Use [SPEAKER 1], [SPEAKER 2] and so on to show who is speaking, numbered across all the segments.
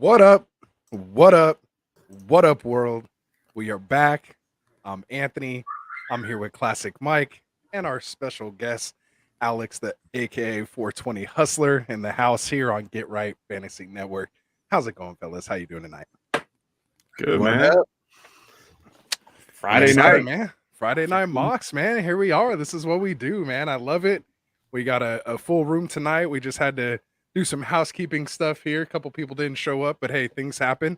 [SPEAKER 1] What up? What up? What up, world? We are back. I'm Anthony. I'm here with Classic Mike and our special guest, Alex, the AKA 420 Hustler, in the house here on Get Right Fantasy Network. How's it going, fellas? How you doing tonight?
[SPEAKER 2] Good,
[SPEAKER 3] What
[SPEAKER 2] man.
[SPEAKER 3] up?
[SPEAKER 2] Friday
[SPEAKER 1] Excited,
[SPEAKER 2] night.
[SPEAKER 1] man. Friday night mocks, man. Here we are. This is what we do, man. I love it. We got a full room tonight. We just had to do some housekeeping stuff here. A couple people didn't show up, but hey, things happen.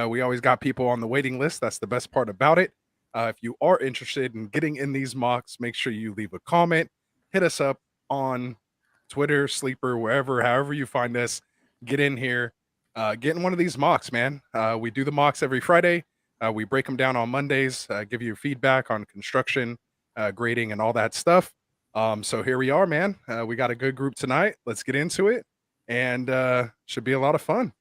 [SPEAKER 1] We always got people on the waiting list. That's the best part about it. If you are interested in getting in these mocks, make sure you leave a comment. Hit us up on Twitter, Sleeper, wherever, however you find us. Get in here. Get in one of these mocks, man. We do the mocks every Friday. We break them down on Mondays, give you feedback on construction, grading, and all that stuff. So here we are, man. We got a good group tonight. Let's get into it, and should be a lot of fun.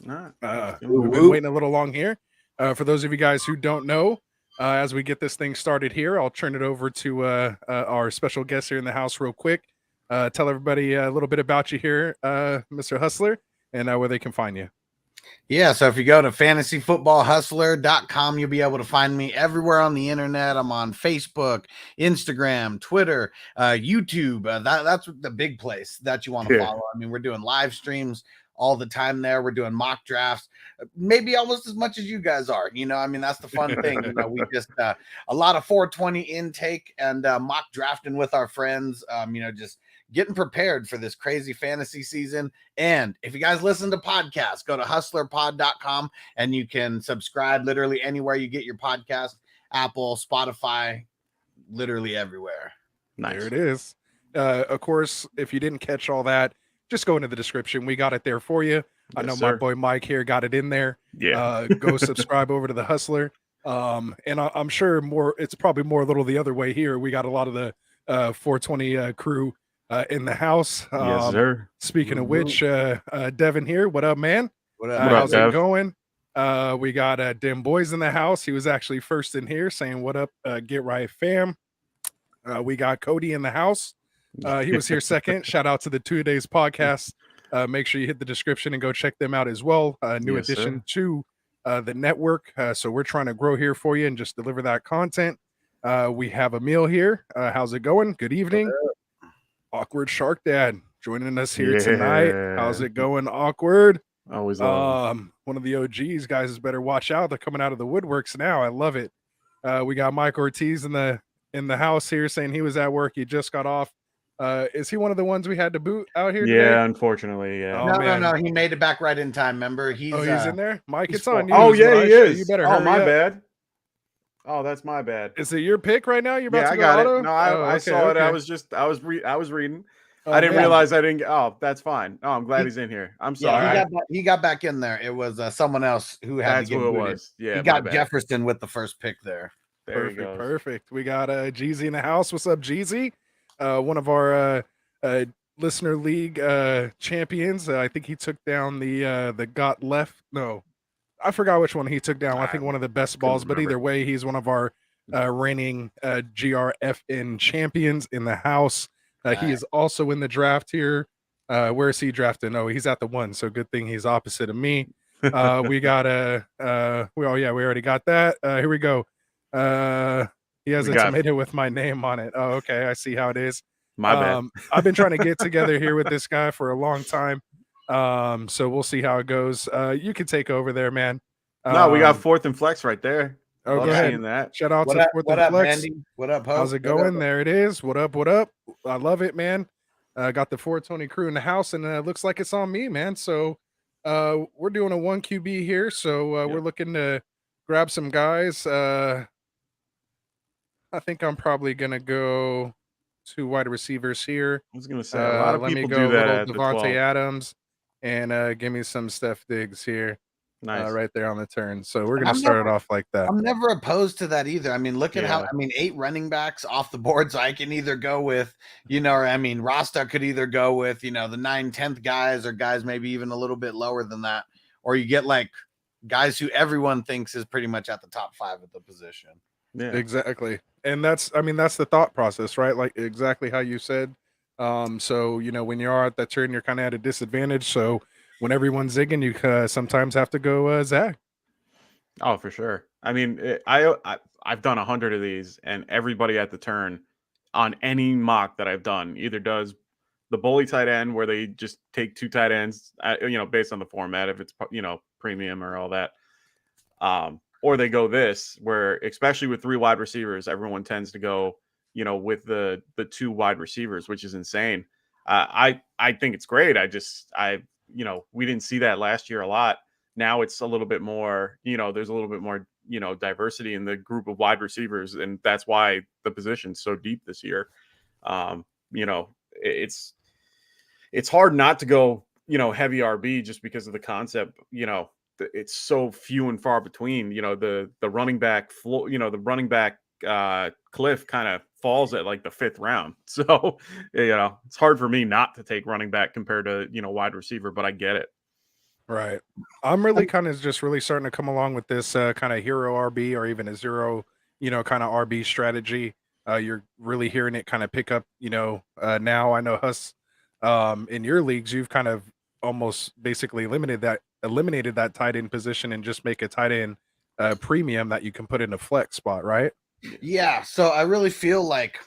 [SPEAKER 2] All right.
[SPEAKER 1] We've been waiting a little long here. For those of you guys who don't know, as we get this thing started here, I'll turn it over to our special guest here in the house real quick. Tell everybody a little bit about you here, Mr. Hustler, and where they can find you.
[SPEAKER 3] Yeah, so if you go to fantasyfootballhustler.com, you'll be able to find me everywhere on the internet. I'm on Facebook, Instagram, Twitter, YouTube. That's the big place that you want to follow. I mean, we're doing live streams all the time there. We're doing mock drafts, maybe almost as much as you guys are. You know, I mean, that's the fun thing. You know, we just a lot of 420 intake and mock drafting with our friends. You know, just getting prepared for this crazy fantasy season. And if you guys listen to podcasts, go to hustlerpod.com and you can subscribe literally anywhere you get your podcast, Apple, Spotify, literally everywhere.
[SPEAKER 1] Nice. There it is. Of course, if you didn't catch all that, just go into the description. We got it there for you. I know my boy Mike here got it in there.
[SPEAKER 2] Yeah.
[SPEAKER 1] Go subscribe over to the Hustler. And I'm sure it's probably more a little the other way here. We got a lot of the 420 crew in the house.
[SPEAKER 2] Yes, sir.
[SPEAKER 1] Speaking of which, Devin here. What up, man?
[SPEAKER 3] What up?
[SPEAKER 1] How's it going? We got Dim Boys in the house. He was actually first in here saying, what up, Get Right fam. We got Cody in the house. He was here second. Shout out to the 2 Days podcast. Make sure you hit the description and go check them out as well. New addition to the network. So we're trying to grow here for you and just deliver that content. We have Emil here. How's it going? Good evening. Awkward Shark Dad joining us here tonight. How's it going, Awkward?
[SPEAKER 2] Always
[SPEAKER 1] one of the OGs. Guys better watch out. They're coming out of the woodworks now. I love it. We got Mike Ortiz in the house here saying he was at work. He just got off. Is he one of the ones we had to boot out here today?
[SPEAKER 2] Yeah, unfortunately, yeah.
[SPEAKER 3] No. He made it back right in time. Remember, he's
[SPEAKER 1] in there. Mike, it's on you.
[SPEAKER 2] Oh yeah, he is.
[SPEAKER 1] You better.
[SPEAKER 2] My bad. Oh, that's my bad.
[SPEAKER 1] Is it your pick right now? You're about to go
[SPEAKER 2] got
[SPEAKER 1] auto?
[SPEAKER 2] it. No, I saw it. I was reading.
[SPEAKER 1] Oh,
[SPEAKER 2] I didn't realize I didn't. Oh, that's fine. Oh, I'm glad he's in here. I'm sorry.
[SPEAKER 3] Yeah, he got back in there. It was someone else who had to get booted. It was. Yeah, he got Jefferson with the first pick there.
[SPEAKER 1] Perfect. We got Jeezy in the house. What's up, Jeezy? One of our listener league champions. I think he took down the got left. No, I forgot which one he took down. I think one of the best balls, but either way, he's one of our reigning GRFN champions in the house. He is also in the draft here. Where is he drafted? No, he's at the 1. So good thing he's opposite of me. We got we already got that. Here we go. He has a tomato with my name on it. Oh, okay. I see how it is.
[SPEAKER 2] My bad.
[SPEAKER 1] I've been trying to get together here with this guy for a long time. So we'll see how it goes. You can take over there, man.
[SPEAKER 2] No, we got 4th and Flex right there.
[SPEAKER 1] Oh, go ahead.
[SPEAKER 2] That.
[SPEAKER 1] Shout out to 4th and Flex.
[SPEAKER 3] Andy? What up, Hope?
[SPEAKER 1] How's it going? There it is. What up? I love it, man. Got the 420 crew in the house, and it looks like it's on me, man. So we're doing a 1 QB here. So we're looking to grab some guys. I think I'm probably going to go 2 wide receivers here.
[SPEAKER 2] I was going to say, a lot of people do that at
[SPEAKER 1] Devontae Adams and give me some Steph Diggs here.
[SPEAKER 2] Nice.
[SPEAKER 1] Right there on the turn. So we're going to start it off like that.
[SPEAKER 3] I'm never opposed to that either. I mean, look at how, 8 running backs off the board. So I can either go with, Rasta could either go with, the 9, 10th guys or guys maybe even a little bit lower than that. Or you get like guys who everyone thinks is pretty much at the top 5 at the position.
[SPEAKER 1] Yeah, exactly. And that's the thought process, right? Like exactly how you said. So, when you are at that turn, you're kind of at a disadvantage. So when everyone's zigging, you sometimes have to go Zach.
[SPEAKER 2] Oh, for sure. I mean, I've done 100 of these, and everybody at the turn on any mock that I've done either does the bully tight end where they just take 2 tight ends, based on the format, if it's premium or all that, or they go this where, especially with 3 wide receivers, everyone tends to go with the 2 wide receivers, which is insane. I think it's great. We didn't see that last year a lot. Now it's a little bit more, there's a little bit more, diversity in the group of wide receivers. And that's why the position's so deep this year. It's hard not to go, heavy RB just because of the concept, it's so few and far between, the running back floor, the running back cliff kind of falls at like the 5th round. So, it's hard for me not to take running back compared to, wide receiver, but I get it.
[SPEAKER 1] Right. I'm really kind of just really starting to come along with this kind of hero RB or even a zero, kind of RB strategy. You're really hearing it kind of pick up, now. I know Huss, in your leagues, you've kind of almost basically eliminated that tight end position and just make a tight end premium that you can put in a flex spot, right?
[SPEAKER 3] Yeah. So I really feel like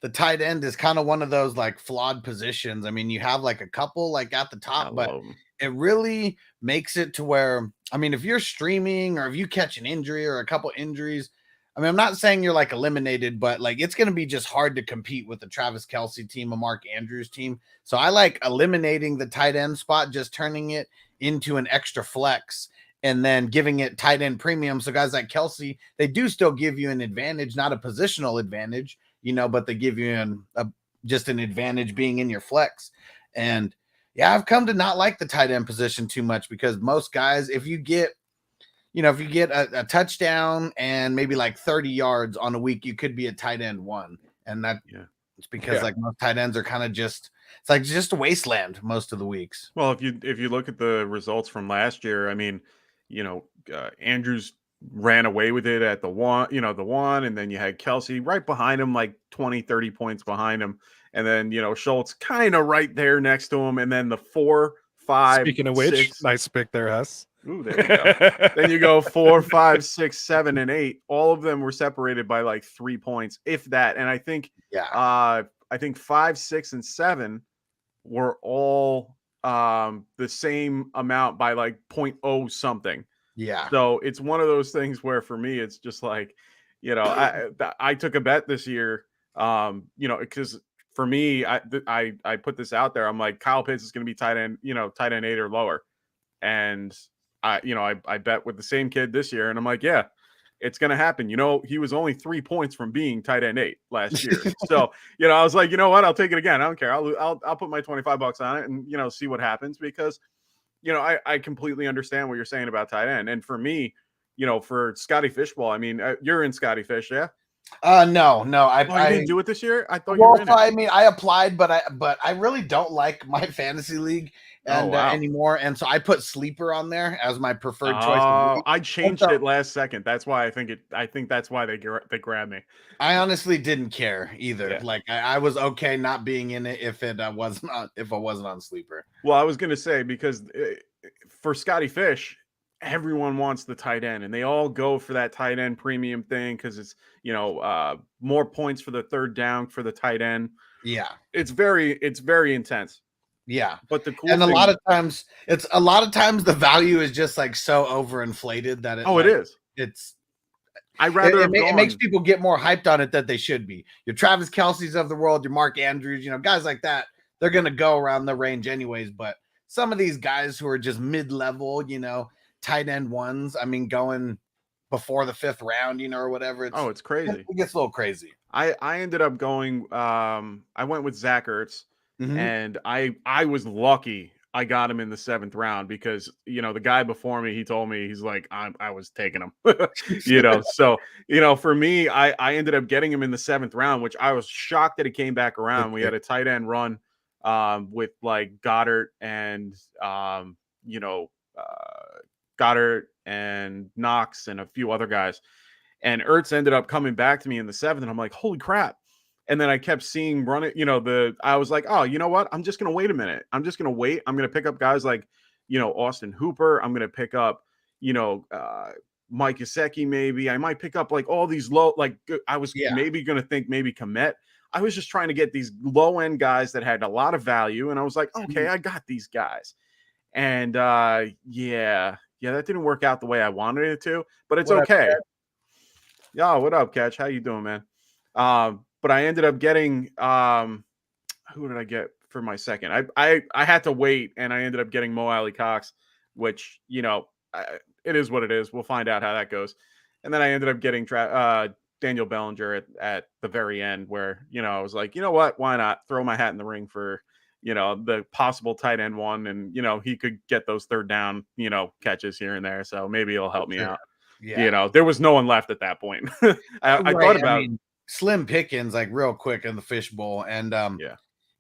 [SPEAKER 3] the tight end is kind of one of those like flawed positions. I mean, you have like a couple like at the top, but it really makes it to where, I mean, if you're streaming or if you catch an injury or a couple injuries, I mean, I'm not saying you're like eliminated, but like it's going to be just hard to compete with the Travis Kelce team, a Mark Andrews team. So I like eliminating the tight end spot, just turning it into an extra flex and then giving it tight end premium. So guys like Kelce, they do still give you an advantage, not a positional advantage, but they give you just an advantage being in your flex. And yeah, I've come to not like the tight end position too much because most guys, if you get a touchdown and maybe like 30 yards on a week, you could be a tight end 1. And it's because like most tight ends are kind of it's just a wasteland most of the weeks.
[SPEAKER 2] Well, if you look at the results from last year, I mean, Andrews ran away with it at the 1, and then you had Kelce right behind him, like 20, 30 points behind him. And then, Schultz kind of right there next to him. And then the 4, 5,
[SPEAKER 1] Speaking of
[SPEAKER 2] 6,
[SPEAKER 1] which, nice pick there, Huss.
[SPEAKER 2] Ooh, there you go. Then you go 4, 5, 6, 7, and 8. All of them were separated by like 3 points, if that. And I think, I think 5, 6, and 7 were all the same amount by like 0.0 something.
[SPEAKER 3] Yeah.
[SPEAKER 2] So it's one of those things where for me, it's just like, I took a bet this year, because for me, I put this out there. I'm like, Kyle Pitts is going to be tight end 8 or lower. And I bet with the same kid this year, and I'm like, yeah, it's going to happen. He was only 3 points from being tight end 8 last year. So, I was like, you know what? I'll take it again. I don't care. I'll put my $25 on it and, see what happens because, I completely understand what you're saying about tight end. And for me, for Scotty Fishbowl, I mean, you're in Scotty Fish, yeah?
[SPEAKER 3] No.
[SPEAKER 2] I didn't do it this year. I thought you were in it.
[SPEAKER 3] I mean, I applied, but I really don't like my fantasy league anymore, and so I put sleeper on there as my preferred choice.
[SPEAKER 2] I changed it last second. That's why I think that's why they grabbed me.
[SPEAKER 3] I honestly didn't care either. Yeah. Like I was okay not being in it if I wasn't on sleeper.
[SPEAKER 2] Well, I was gonna say because for Scotty Fish, everyone wants the tight end and they all go for that tight end premium thing because it's more points for the third down for the tight end.
[SPEAKER 3] Yeah,
[SPEAKER 2] it's very intense.
[SPEAKER 3] Yeah,
[SPEAKER 2] but the cool
[SPEAKER 3] and
[SPEAKER 2] thing,
[SPEAKER 3] a lot of times the value is just like so overinflated that
[SPEAKER 2] it is.
[SPEAKER 3] It's
[SPEAKER 2] it
[SPEAKER 3] makes people get more hyped on it that they should be. Your Travis Kelce's of the world, your Mark Andrews, guys like that, they're gonna go around the range anyways. But some of these guys who are just mid-level, tight end ones, I mean, going before the 5th round, or whatever.
[SPEAKER 2] It's crazy.
[SPEAKER 3] It gets a little crazy.
[SPEAKER 2] I ended up going. I went with Zach Ertz. Mm-hmm. And I was lucky I got him in the 7th round because, the guy before me, he told me, he's like, I was taking him, so, for me, I ended up getting him in the 7th round, which I was shocked that he came back around. We had a tight end run with like Goddard and, Goddard and Knox and a few other guys. And Ertz ended up coming back to me in the 7th. And I'm like, holy crap. And then I kept seeing run it, I was like, oh, you know what? I'm just going to wait a minute. I'm just going to wait. I'm going to pick up guys like, Austin Hooper. I'm going to pick up, Mike Gesicki, maybe. I might pick up like all these low, like I was maybe going to think maybe Komet. I was just trying to get these low end guys that had a lot of value. And I was like, okay, I got these guys. And that didn't work out the way I wanted it to, but it's okay. Yo, what up, Catch? How you doing, man? But I ended up getting who did I get for my second? I had to wait, and I ended up getting Mo Alley Cox, which it is what it is. We'll find out how that goes. And then I ended up getting Daniel Bellinger at the very end, where I was like, you know what? Why not throw my hat in the ring for the possible tight end one, and he could get those third down catches here and there. So maybe it'll help me out. Yeah. There was no one left at that point. I thought about
[SPEAKER 3] slim pickings, like real quick in the fishbowl, and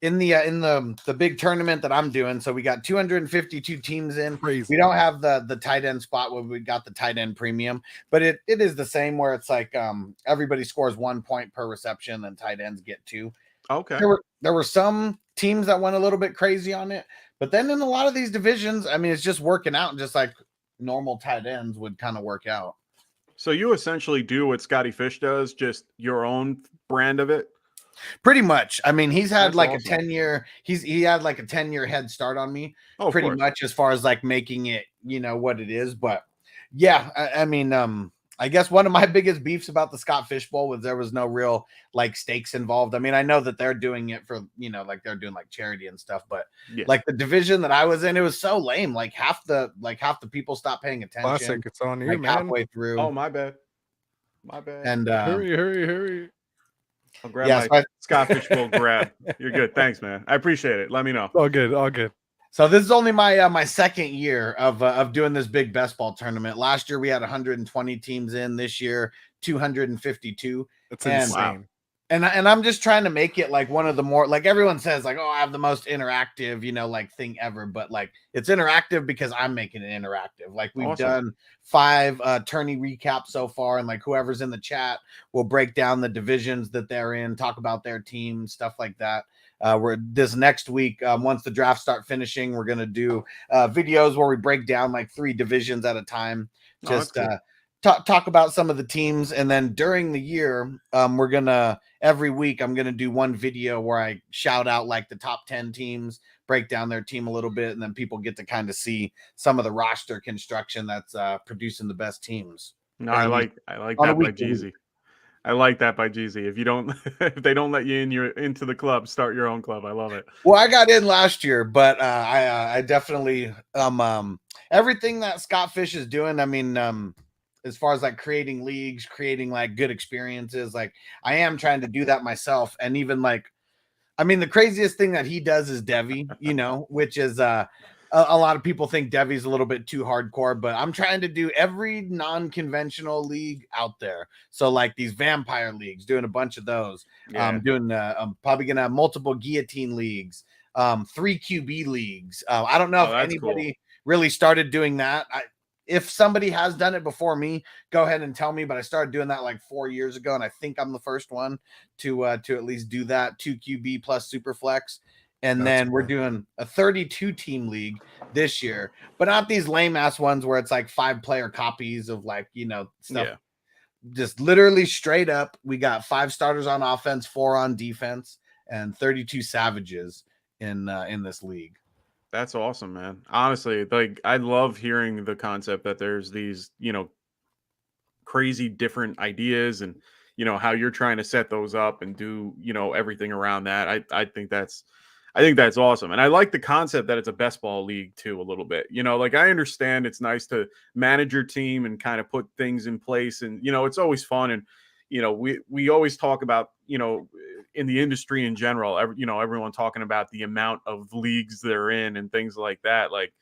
[SPEAKER 3] in the big tournament that I'm doing. So we got 252 teams in.
[SPEAKER 1] Crazy.
[SPEAKER 3] We don't have the tight end spot where we got the tight end premium, but it is the same where it's like everybody scores 1 point per reception, and tight ends get 2.
[SPEAKER 2] Okay.
[SPEAKER 3] There were some teams that went a little bit crazy on it, but then in a lot of these divisions, I mean, it's just working out, just like normal tight ends would kind of work out.
[SPEAKER 2] So you essentially do what Scotty Fish does, just your own brand of it.
[SPEAKER 3] Pretty much. I mean, he's had like awesome. 10-year. He had like a 10-year head start on me. Pretty much as far as like making it, what it is. But yeah, I mean, I guess one of my biggest beefs about the Scott Fish Bowl was there was no real like stakes involved. I mean, I know that they're doing it for, like they're doing like charity and stuff, but like the division that I was in, it was so lame. Like half the people stopped paying attention.
[SPEAKER 1] Classic. It's on you,
[SPEAKER 3] like
[SPEAKER 1] man.
[SPEAKER 3] Halfway through.
[SPEAKER 2] Oh, my bad.
[SPEAKER 3] And
[SPEAKER 1] hurry.
[SPEAKER 2] I'll grab my Scott Fish Bowl grab. You're good. Thanks, man. I appreciate it. Let me know.
[SPEAKER 1] All good.
[SPEAKER 3] So this is only my second year of doing this big best ball tournament. Last year we had 120 teams in. This year 252.
[SPEAKER 1] That's insane.
[SPEAKER 3] Wow. And I'm just trying to make it like one of the more, like everyone says, like, oh, I have the most interactive, like thing ever. But like it's interactive because I'm making it interactive. Like we've done 5 tourney recaps so far, and like whoever's in the chat will break down the divisions that they're in, talk about their team, stuff like that. We're this next week, once the draft start finishing, we're gonna do videos where we break down like 3 divisions at a time. Just talk about some of the teams, and then during the year, we're gonna every week I'm gonna do one video where I shout out like the top 10 teams, break down their team a little bit, and then people get to kind of see some of the roster construction that's producing the best teams.
[SPEAKER 2] No, I like that by Jeezy. I like that by Jeezy. If they don't let you into the club, start your own club. I love it.
[SPEAKER 3] Well, I got in last year, but I definitely everything that Scott Fish is doing. I mean, as far as like creating leagues, creating like good experiences, like I am trying to do that myself. And even like, I mean, the craziest thing that he does is Devi, which is a lot of people think Devi's a little bit too hardcore, but I'm trying to do every non-conventional league out there. So like these vampire leagues, doing a bunch of those. I'm probably gonna have multiple guillotine leagues, 3 QB leagues. I don't know if anybody really started doing that. If somebody has done it before me, go ahead and tell me. But I started doing that like 4 years ago, and I think I'm the first one to at least do that. 2 QB plus super flex. And then we're doing a 32 team league this year, but not these lame ass ones where it's like 5 player copies of like, stuff. Yeah. Just literally straight up. We got 5 starters on offense, 4 on defense, and 32 savages in this league.
[SPEAKER 2] That's awesome, man. Honestly, like I love hearing the concept that there's these, crazy different ideas and, how you're trying to set those up and do, everything around that. I think that's awesome. And I like the concept that it's a best ball league too, a little bit, like I understand it's nice to manage your team and kind of put things in place. And, it's always fun. And, we always talk about, in the industry in general, everyone talking about the amount of leagues they're in and things like that. Like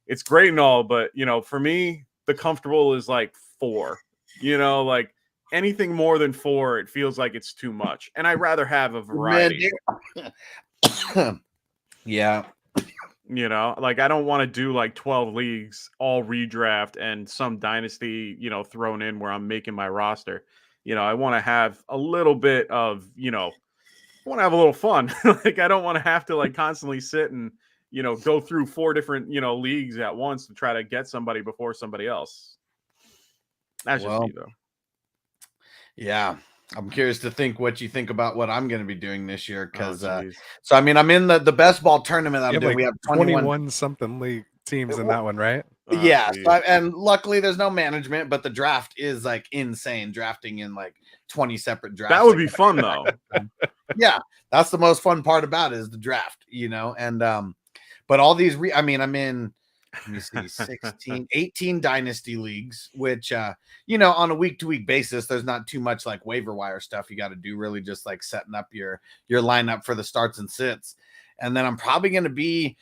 [SPEAKER 2] it's great and all, but, for me, the comfortable is like 4, like anything more than 4, it feels like it's too much. And I'd rather have a variety.
[SPEAKER 3] Yeah.
[SPEAKER 2] Like I don't want to do like 12 leagues, all redraft and some dynasty, thrown in where I'm making my roster. I want to have a little bit of, I want to have a little fun. Like I don't want to have to like constantly sit and, go through 4 different, leagues at once to try to get somebody before somebody else. That's just me, though.
[SPEAKER 3] Yeah. I'm curious to think what you think about what I'm going to be doing this year. Because, so
[SPEAKER 2] I
[SPEAKER 3] mean, I'm in the best ball tournament I'm doing.
[SPEAKER 1] We have 21 something league teams in that one, right?
[SPEAKER 3] Yeah. And luckily there's no management, but the draft is like insane. Drafting in like 20 separate drafts.
[SPEAKER 2] That would be fun, though.
[SPEAKER 3] Yeah. That's the most fun part about it, is the draft, and, but all these, I'm in, let me see, 16, 18 dynasty leagues, which, on a week-to-week basis, there's not too much like waiver wire stuff you got to do, really just like setting up your lineup for the starts and sits. And then I'm probably going to be,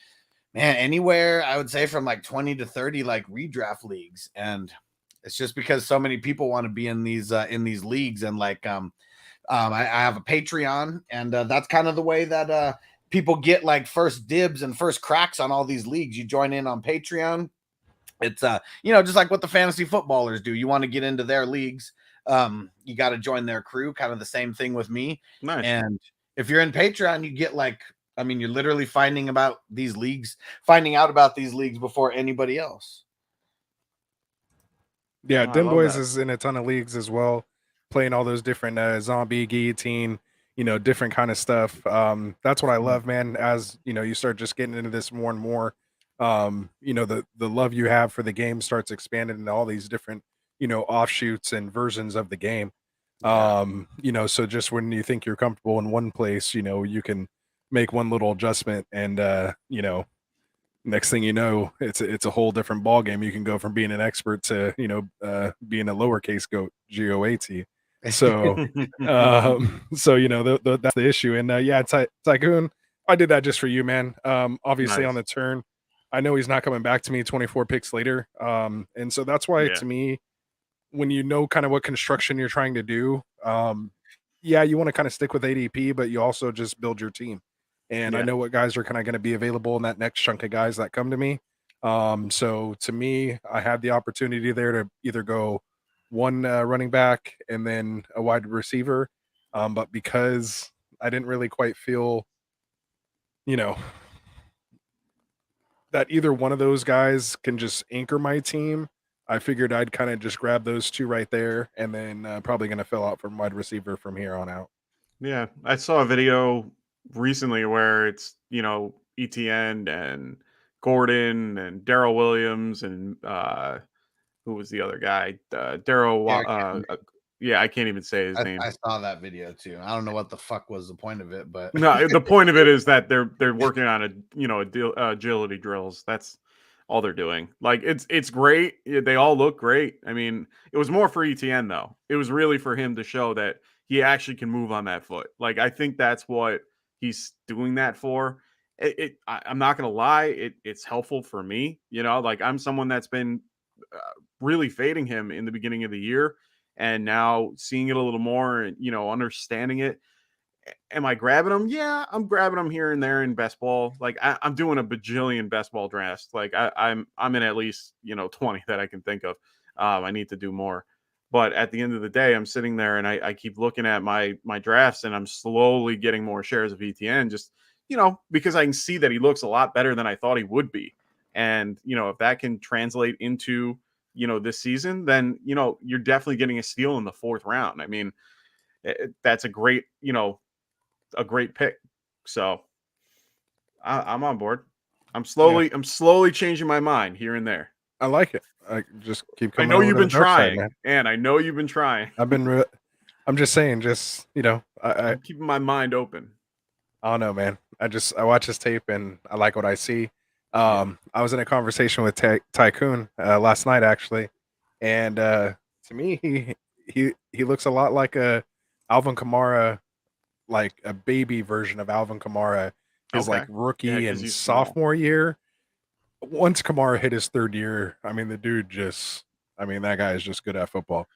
[SPEAKER 3] anywhere, I would say, from like 20 to 30 like redraft leagues. And it's just because so many people want to be in these leagues. And like, I have a Patreon, and that's kind of the way that people get like first dibs and first cracks on all these leagues. You join in on Patreon. It's just like what the fantasy footballers do. You want to get into their leagues, you got to join their crew. Kind of the same thing with me.
[SPEAKER 2] Nice.
[SPEAKER 3] And if you're in Patreon, you get like, you're literally finding out about these leagues before anybody else.
[SPEAKER 1] Yeah, Dim Boys is in a ton of leagues as well, playing all those different zombie, guillotine, different kind of stuff. That's what I love, man. As you start just getting into this more and more, the love you have for the game starts expanding into all these different, offshoots and versions of the game. So just when you think you're comfortable in one place, you can make one little adjustment, and next thing you know, it's a whole different ball game. You can go from being an expert to being a lowercase goat, GOAT. So that's the issue. And Tycoon, I did that just for you, man. Obviously on the turn, I know he's not coming back to me 24 picks later. And so that's why to me, when you know kind of what construction you're trying to do, you want to kind of stick with ADP, but you also just build your team. And I know what guys are kind of going to be available in that next chunk of guys that come to me. So to me, I had the opportunity there to either go one running back and then a wide receiver. But because I didn't really quite feel, that either one of those guys can just anchor my team, I figured I'd kind of just grab those two right there, and then probably going to fill out from wide receiver from here on out.
[SPEAKER 2] Yeah, I saw a video recently where it's ETN and Gordon and Darrell Williams and who was the other guy? Darrell. I can't even say his name.
[SPEAKER 3] I saw that video too. I don't know what the fuck was the point of it, but
[SPEAKER 2] no, the point of it is that they're working on agility drills. That's all they're doing. Like it's great. They all look great. I mean, it was more for ETN though. It was really for him to show that he actually can move on that foot. Like I think that's what he's doing that for. I'm not gonna lie. It's helpful for me. Like I'm someone that's been really fading him in the beginning of the year, and now seeing it a little more and understanding it. Am I grabbing them? Yeah, I'm grabbing them here and there in best ball. Like I'm doing a bajillion best ball drafts. Like I'm in at least 20 that I can think of. I need to do more, but at the end of the day, I'm sitting there and I keep looking at my drafts, and I'm slowly getting more shares of ETN. Just because I can see that he looks a lot better than I thought he would be, and if that can translate into this season, then you're definitely getting a steal in the 4th round. I mean, that's a great pick. So I'm on board. I'm slowly changing my mind here and there.
[SPEAKER 1] I like it. I just keep coming.
[SPEAKER 2] I know you've been trying, and I know you've been trying.
[SPEAKER 1] I'm just saying, I'm
[SPEAKER 2] keeping my mind open.
[SPEAKER 1] I don't know, man. I watch his tape and I like what I see. I was in a conversation with Tycoon last night actually, and to me he looks a lot like a Alvin Kamara, like a baby version of Alvin Kamara, his like rookie and sophomore year. Once Kamara hit his 3rd year, I mean the dude that guy is just good at football.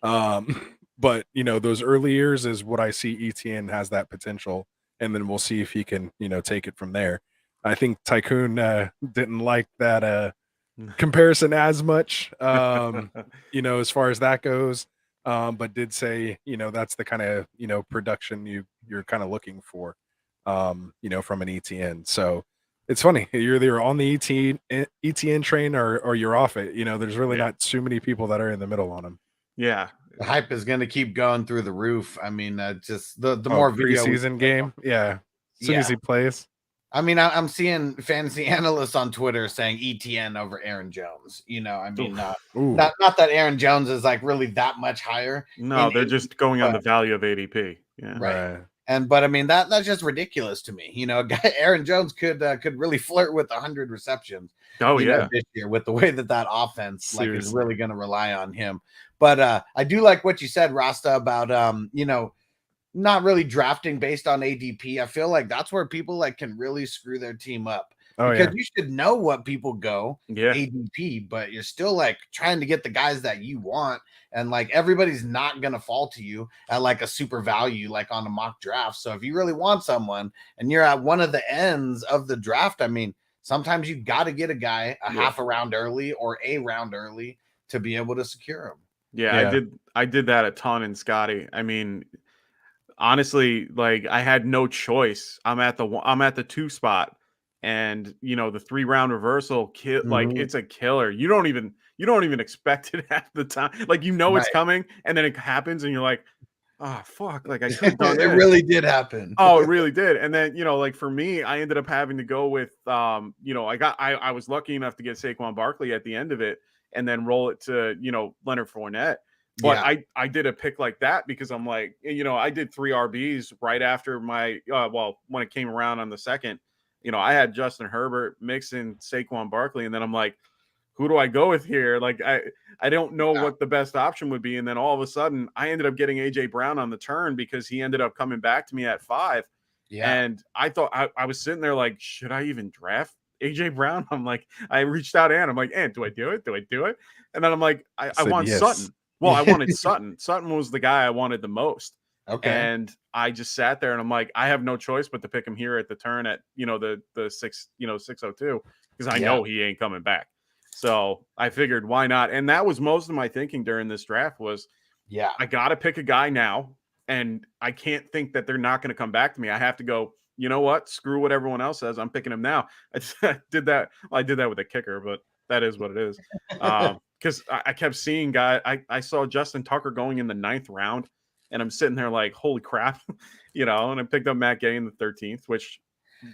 [SPEAKER 1] But those early years is what I see. ETN has that potential, and then we'll see if he can take it from there. I think Tycoon didn't like that comparison as much, as far as that goes, but did say, that's the kind of, production you're kind of looking for, from an ETN. So It's funny. You're either on the ETN train or you're off it. There's really not too many people that are in the middle on them.
[SPEAKER 2] Yeah.
[SPEAKER 3] The hype is going to keep going through the roof. I mean, just the more video
[SPEAKER 1] preseason game. Yeah. As soon as he plays.
[SPEAKER 3] I mean, I'm seeing fantasy analysts on Twitter saying ETN over Aaron Jones. I mean, not that Aaron Jones is like really that much higher.
[SPEAKER 2] No, they're just going on the value of ADP. Yeah.
[SPEAKER 3] Right. But I mean, that's just ridiculous to me. Aaron Jones could really flirt with 100 receptions.
[SPEAKER 2] Oh yeah,
[SPEAKER 3] this year with the way that offense is really going to rely on him. But I do like what you said, Rasta, about not really drafting based on ADP. I feel like that's where people can really screw their team up. Because you should know what people go ADP, but you're still trying to get the guys that you want. And everybody's not going to fall to you at a super value, on a mock draft. So if you really want someone and you're at one of the ends of the draft, I mean, sometimes you got to get a guy half a round early or a round early to be able to secure him.
[SPEAKER 2] Yeah. I did that a ton in Scotty. I mean, honestly, I had no choice. I'm at the 2 spot. And the 3-round reversal it's a killer. You don't even expect it half the time. It's coming, and then it happens, and you're like, oh fuck, I could have done
[SPEAKER 3] it. Really did happen.
[SPEAKER 2] Oh, it really did. And then for me, I ended up having to go with I was lucky enough to get Saquon Barkley at the end of it, and then roll it to Leonard Fournette. But I did a pick like that because I'm like, I did 3 RBs right after my when it came around on the second. I had Justin Herbert, Mixon, Saquon Barkley, and then I'm like, who do I go with here? I don't know what the best option would be. And then all of a sudden, I ended up getting AJ Brown on the turn because he ended up coming back to me at 5. Yeah. And I thought I was sitting there like, should I even draft AJ Brown? I'm like, I reached out to Ann. I'm like, Ann, do I do it? Do I do it? And then I'm like, I want Sutton. Well, I wanted Sutton. Sutton was the guy I wanted the most. Okay. And I just sat there and I'm like, I have no choice but to pick him here at the turn at, the 602 because I know he ain't coming back. So I figured why not? And that was most of my thinking during this draft was, I got to pick a guy now. And I can't think that they're not going to come back to me. I have to go, you know what? Screw what everyone else says. I'm picking him now. I did that. Well, I did that with a kicker, but that is what it is. Because I kept seeing guys. I saw Justin Tucker going in the 9th round. And I'm sitting there like, holy crap, and I picked up Matt Gay in the 13th, which,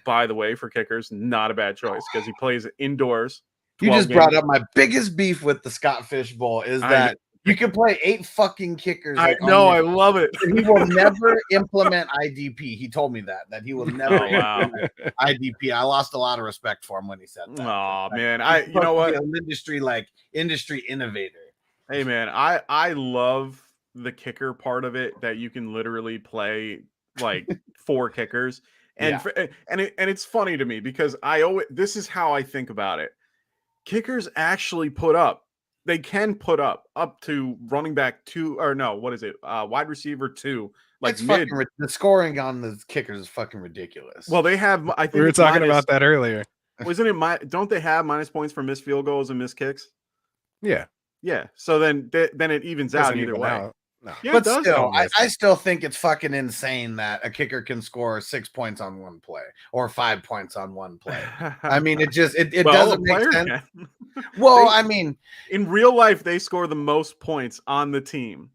[SPEAKER 2] by the way, for kickers, not a bad choice because he plays indoors.
[SPEAKER 3] You just brought up my biggest beef with the Scott Fish Bowl is that you can play 8 fucking kickers.
[SPEAKER 2] I know, I love it.
[SPEAKER 3] He will never implement IDP. He told me that he will never implement IDP. I lost a lot of respect for him when he said that.
[SPEAKER 2] Oh, man. You know what?
[SPEAKER 3] An industry innovator.
[SPEAKER 2] Hey, man, I love the kicker part of it that you can literally play 4 kickers and it's funny to me because this is how I think about it. Kickers actually can put up to running back 2 or no, what is it? Wide receiver 2.
[SPEAKER 3] It's mid. The scoring on the kickers is fucking ridiculous.
[SPEAKER 2] Well, they have. I think
[SPEAKER 1] we were talking about that earlier.
[SPEAKER 2] Wasn't it? Don't they have minus points for missed field goals and missed kicks?
[SPEAKER 1] Yeah.
[SPEAKER 2] Yeah. So then it evens out either way.
[SPEAKER 3] No. Yeah, but still, I still think it's fucking insane that a kicker can score 6 points on one play or 5 points on one play. I mean, it doesn't make sense. Well, I mean,
[SPEAKER 2] in real life, they score the most points on the team.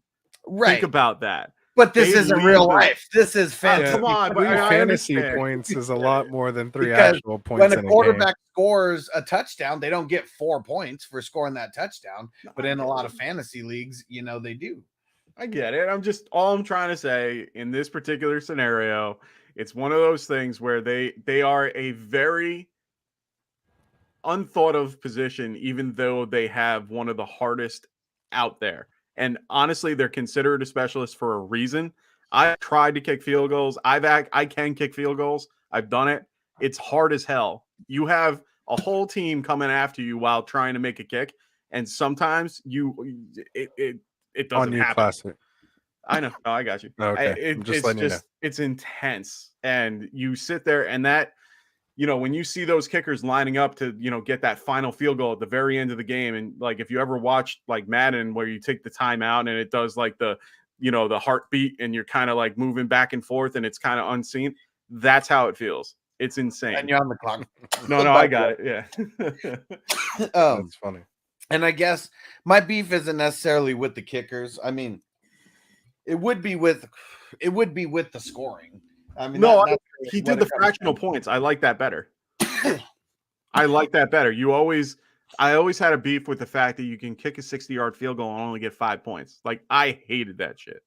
[SPEAKER 2] Right. Think about that.
[SPEAKER 3] But this isn't real life. This is fantasy.
[SPEAKER 2] Come on,
[SPEAKER 1] but fantasy points is a lot more than 3 actual points.
[SPEAKER 3] When a quarterback scores a touchdown, they don't get 4 points for scoring that touchdown. But in a lot of fantasy leagues, they do.
[SPEAKER 2] I get it. All I'm trying to say in this particular scenario, it's one of those things where they are a very unthought of position, even though they have one of the hardest out there. And honestly, they're considered a specialist for a reason. I've tried to kick field goals. I can kick field goals. I've done it. It's hard as hell. You have a whole team coming after you while trying to make a kick. And sometimes it doesn't happen.
[SPEAKER 1] Classic.
[SPEAKER 2] I know. No, I got you.
[SPEAKER 1] Okay.
[SPEAKER 2] It's intense. And you sit there and that, when you see those kickers lining up to, get that final field goal at the very end of the game. And if you ever watched Madden where you take the timeout and it does the heartbeat and you're kind of moving back and forth and it's kind of unseen. That's how it feels. It's insane.
[SPEAKER 3] And you're on the clock.
[SPEAKER 2] No, I got it. Yeah.
[SPEAKER 1] That's funny.
[SPEAKER 3] And I guess my beef isn't necessarily with the kickers. I mean, it would be with the scoring. I mean,
[SPEAKER 2] no,
[SPEAKER 3] that's
[SPEAKER 2] he
[SPEAKER 3] what
[SPEAKER 2] did the
[SPEAKER 3] it comes
[SPEAKER 2] fractional
[SPEAKER 3] down to.
[SPEAKER 2] points. I like that better. I like that better. I always had a beef with the fact that you can kick a 60-yard field goal and only get 5 points. Like, I hated that shit.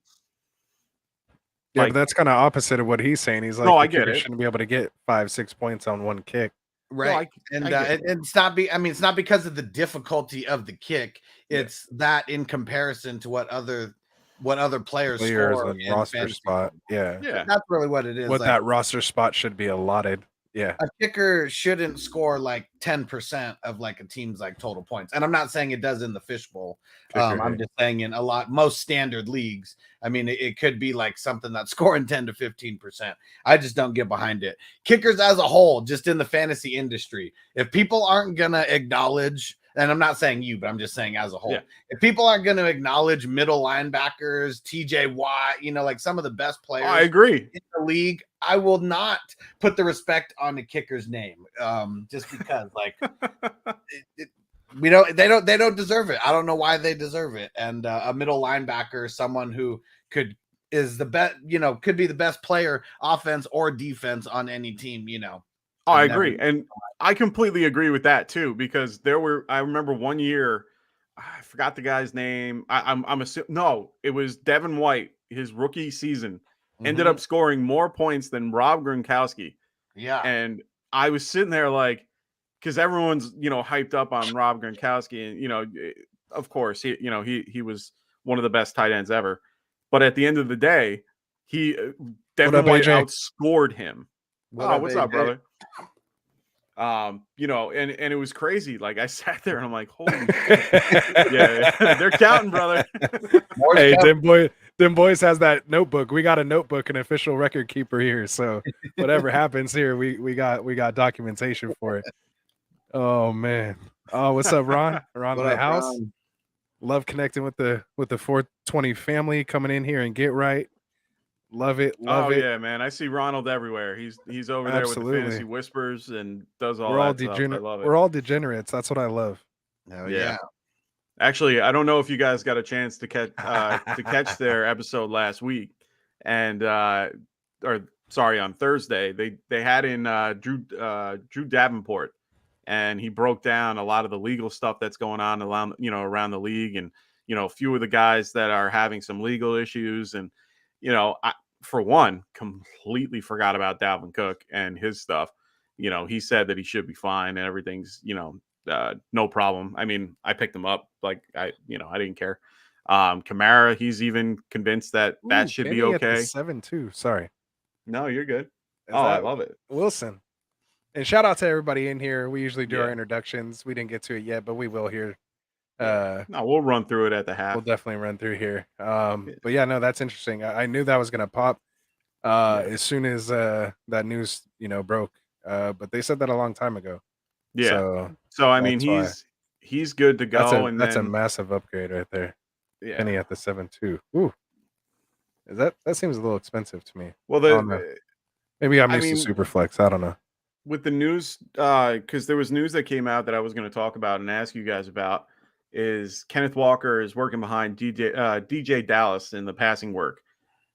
[SPEAKER 1] Yeah,
[SPEAKER 2] Like,
[SPEAKER 1] but that's kind of opposite of what he's saying. He's like,
[SPEAKER 2] No,
[SPEAKER 1] the
[SPEAKER 2] I get
[SPEAKER 1] kicker
[SPEAKER 2] it.
[SPEAKER 1] shouldn't be able to get 5-6 points on one kick.
[SPEAKER 3] Right.
[SPEAKER 2] No,
[SPEAKER 3] and
[SPEAKER 2] I get
[SPEAKER 3] it's not it's not because of the difficulty of the kick. It's that in comparison to what other players score
[SPEAKER 1] and
[SPEAKER 3] in
[SPEAKER 1] roster
[SPEAKER 3] fantasy
[SPEAKER 1] spot.
[SPEAKER 3] football.
[SPEAKER 1] Yeah.
[SPEAKER 3] That's really what it is.
[SPEAKER 1] What
[SPEAKER 3] like,
[SPEAKER 1] that roster spot should be allotted. Yeah.
[SPEAKER 3] a kicker shouldn't score like 10% of like a team's like total points. And I'm not saying it does in the fishbowl. I'm just saying in most standard leagues. I mean, it could be like something that's scoring 10 to 15%. I just don't get behind it. Kickers as a whole, just in the fantasy industry, if people aren't going to acknowledge, and I'm not saying you, but I'm just saying as a whole, if people aren't going to acknowledge middle linebackers, TJ Watt, like some of the best players
[SPEAKER 2] I agree
[SPEAKER 3] in the league, I will not put the respect on the kicker's name, just because like they don't deserve it. I don't know why they deserve it. And a middle linebacker, someone who could be the best player, offense or defense on any team.
[SPEAKER 2] I agree, and I completely agree with that too. Because I remember one year, I forgot the guy's name. I'm assuming it was Devin White. His rookie season ended up scoring more points than Rob Gronkowski.
[SPEAKER 3] Yeah,
[SPEAKER 2] and I was sitting there like, because everyone's hyped up on Rob Gronkowski, and of course he was one of the best tight ends ever. But at the end of the day, Devin White outscored him. What's up, brother? And it was crazy. Like, I sat there and I'm like, holy shit. Yeah, they're counting, brother.
[SPEAKER 1] Hey, them boys has that notebook. We got a notebook, an official record keeper here. So whatever happens here, we got documentation for it. Oh man. Oh, what's up, Ron? Ron in the house. Ron? Love connecting with the 420 family, coming in here and get right. Love it. Love it.
[SPEAKER 2] Yeah, man. I see Ronald everywhere. He's over there with the Fantasy Whispers and does all that stuff. I love it.
[SPEAKER 1] We're all degenerates. That's what I love.
[SPEAKER 3] Oh, yeah.
[SPEAKER 2] Actually, I don't know if you guys got a chance to catch their episode last week, and on Thursday. They had in Drew Davenport, and he broke down a lot of the legal stuff that's going on around the league, and a few of the guys that are having some legal issues, and I, for one, completely forgot about Dalvin Cook and his stuff. He said that he should be fine and everything's, no problem. I mean, I picked him up. Like, I didn't care. Kamara, he's even convinced that should be okay.
[SPEAKER 1] 7-2. Sorry.
[SPEAKER 2] No, you're good. I love it.
[SPEAKER 1] Wilson. And shout out to everybody in here. We usually do our introductions. We didn't get to it yet, but we will here.
[SPEAKER 2] No, we'll run through it at the half.
[SPEAKER 1] We'll definitely run through here. But yeah, no, that's interesting. I knew that was gonna pop as soon as that news, broke. But they said that a long time ago.
[SPEAKER 2] Yeah. So I mean, he's good to go.
[SPEAKER 1] That's a massive upgrade right there.
[SPEAKER 2] Yeah.
[SPEAKER 1] Penny at the 7-2. Ooh. That seems a little expensive to me.
[SPEAKER 2] Well,
[SPEAKER 1] maybe I'm used to super flex. I don't know.
[SPEAKER 2] With the news, because there was news that came out that I was going to talk about and ask you guys about. Is Kenneth Walker is working behind DJ Dallas in the passing work.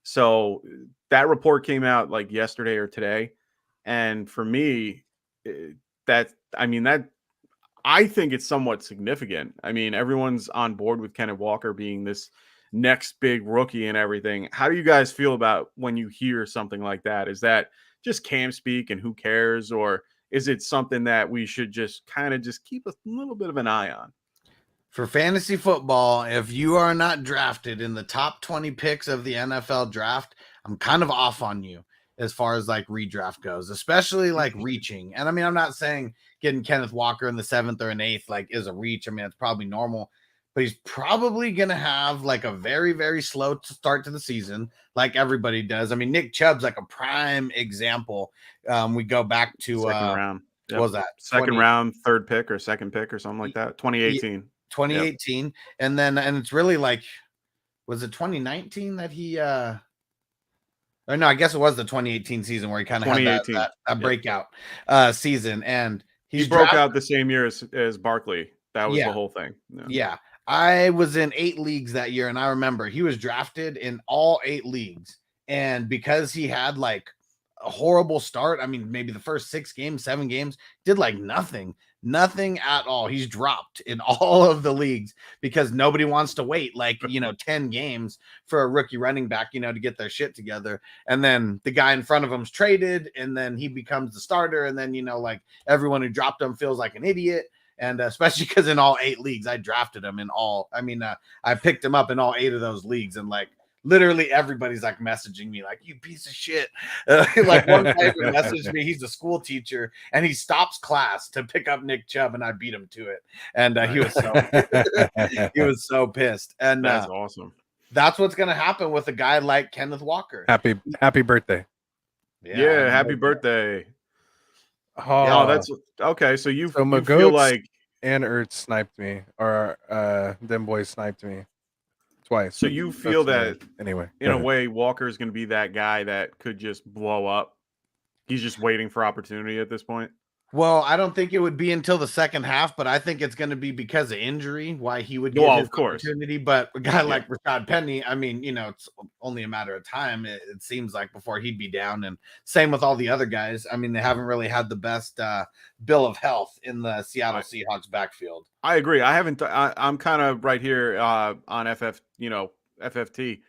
[SPEAKER 2] So that report came out like yesterday or today. And for me, I think it's somewhat significant. I mean, everyone's on board with Kenneth Walker being this next big rookie and everything. How do you guys feel about when you hear something like that? Is that just cam speak and who cares? Or is it something that we should just kind of just keep a little bit of an eye on?
[SPEAKER 3] For fantasy football, if you are not drafted in the top 20 picks of the NFL draft, I'm kind of off on you as far as like redraft goes, especially like reaching. And I mean, I'm not saying getting Kenneth Walker in the 7th or an 8th like is a reach. I mean, it's probably normal, but he's probably going to have like a very, very slow start to the season, like everybody does. I mean, Nick Chubb's like a prime example. We go back to
[SPEAKER 2] second round.
[SPEAKER 3] What was that?
[SPEAKER 2] Second round, third pick or second pick or something like that. 2018.
[SPEAKER 3] 2018. Yep. And it's really like, was it 2019 that he Or no, I guess it was the 2018 season where he kind of had
[SPEAKER 2] 2018.
[SPEAKER 3] that
[SPEAKER 2] Yep.
[SPEAKER 3] breakout season, and
[SPEAKER 2] He
[SPEAKER 3] he's
[SPEAKER 2] broke out the same year as Barkley. That was
[SPEAKER 3] Yeah.
[SPEAKER 2] the whole thing.
[SPEAKER 3] Yeah. I was in 8 leagues that year, and I remember he was drafted in all 8 leagues. And because he had like a horrible start, I mean, maybe the first 6 games, 7 games, did like nothing at all. He's dropped in all of the leagues because nobody wants to wait like, 10 games for a rookie running back, to get their shit together. And then the guy in front of him's traded, and then he becomes the starter. And then, like everyone who dropped him feels like an idiot. And especially because in all 8 leagues, I drafted him in all. I mean, I picked him up in all 8 of those leagues, and like literally everybody's like messaging me, like, "You piece of shit." Like one guy even messaged me. He's a school teacher, and he stops class to pick up Nick Chubb, and I beat him to it. And he was so pissed. And
[SPEAKER 2] that's awesome.
[SPEAKER 3] That's what's gonna happen with a guy like Kenneth Walker.
[SPEAKER 1] Happy birthday!
[SPEAKER 2] Yeah, happy birthday.
[SPEAKER 1] Oh,
[SPEAKER 2] that's okay. So you feel
[SPEAKER 1] Magoats
[SPEAKER 2] like
[SPEAKER 1] and Ertz sniped me, or them boys sniped me twice.
[SPEAKER 2] So you feel that
[SPEAKER 1] anyway,
[SPEAKER 2] in a way, Walker is going to be that guy that could just blow up. He's just waiting for opportunity at this point.
[SPEAKER 3] Well, I don't think it would be until the second half, but I think it's going to be because of injury why he would get his opportunity. But a guy like Rashad Penny, I mean, it's only a matter of time. It seems like before he'd be down, and same with all the other guys. I mean, they haven't really had the best bill of health in the Seattle Seahawks backfield.
[SPEAKER 2] I agree. I'm kind of right here on FFT.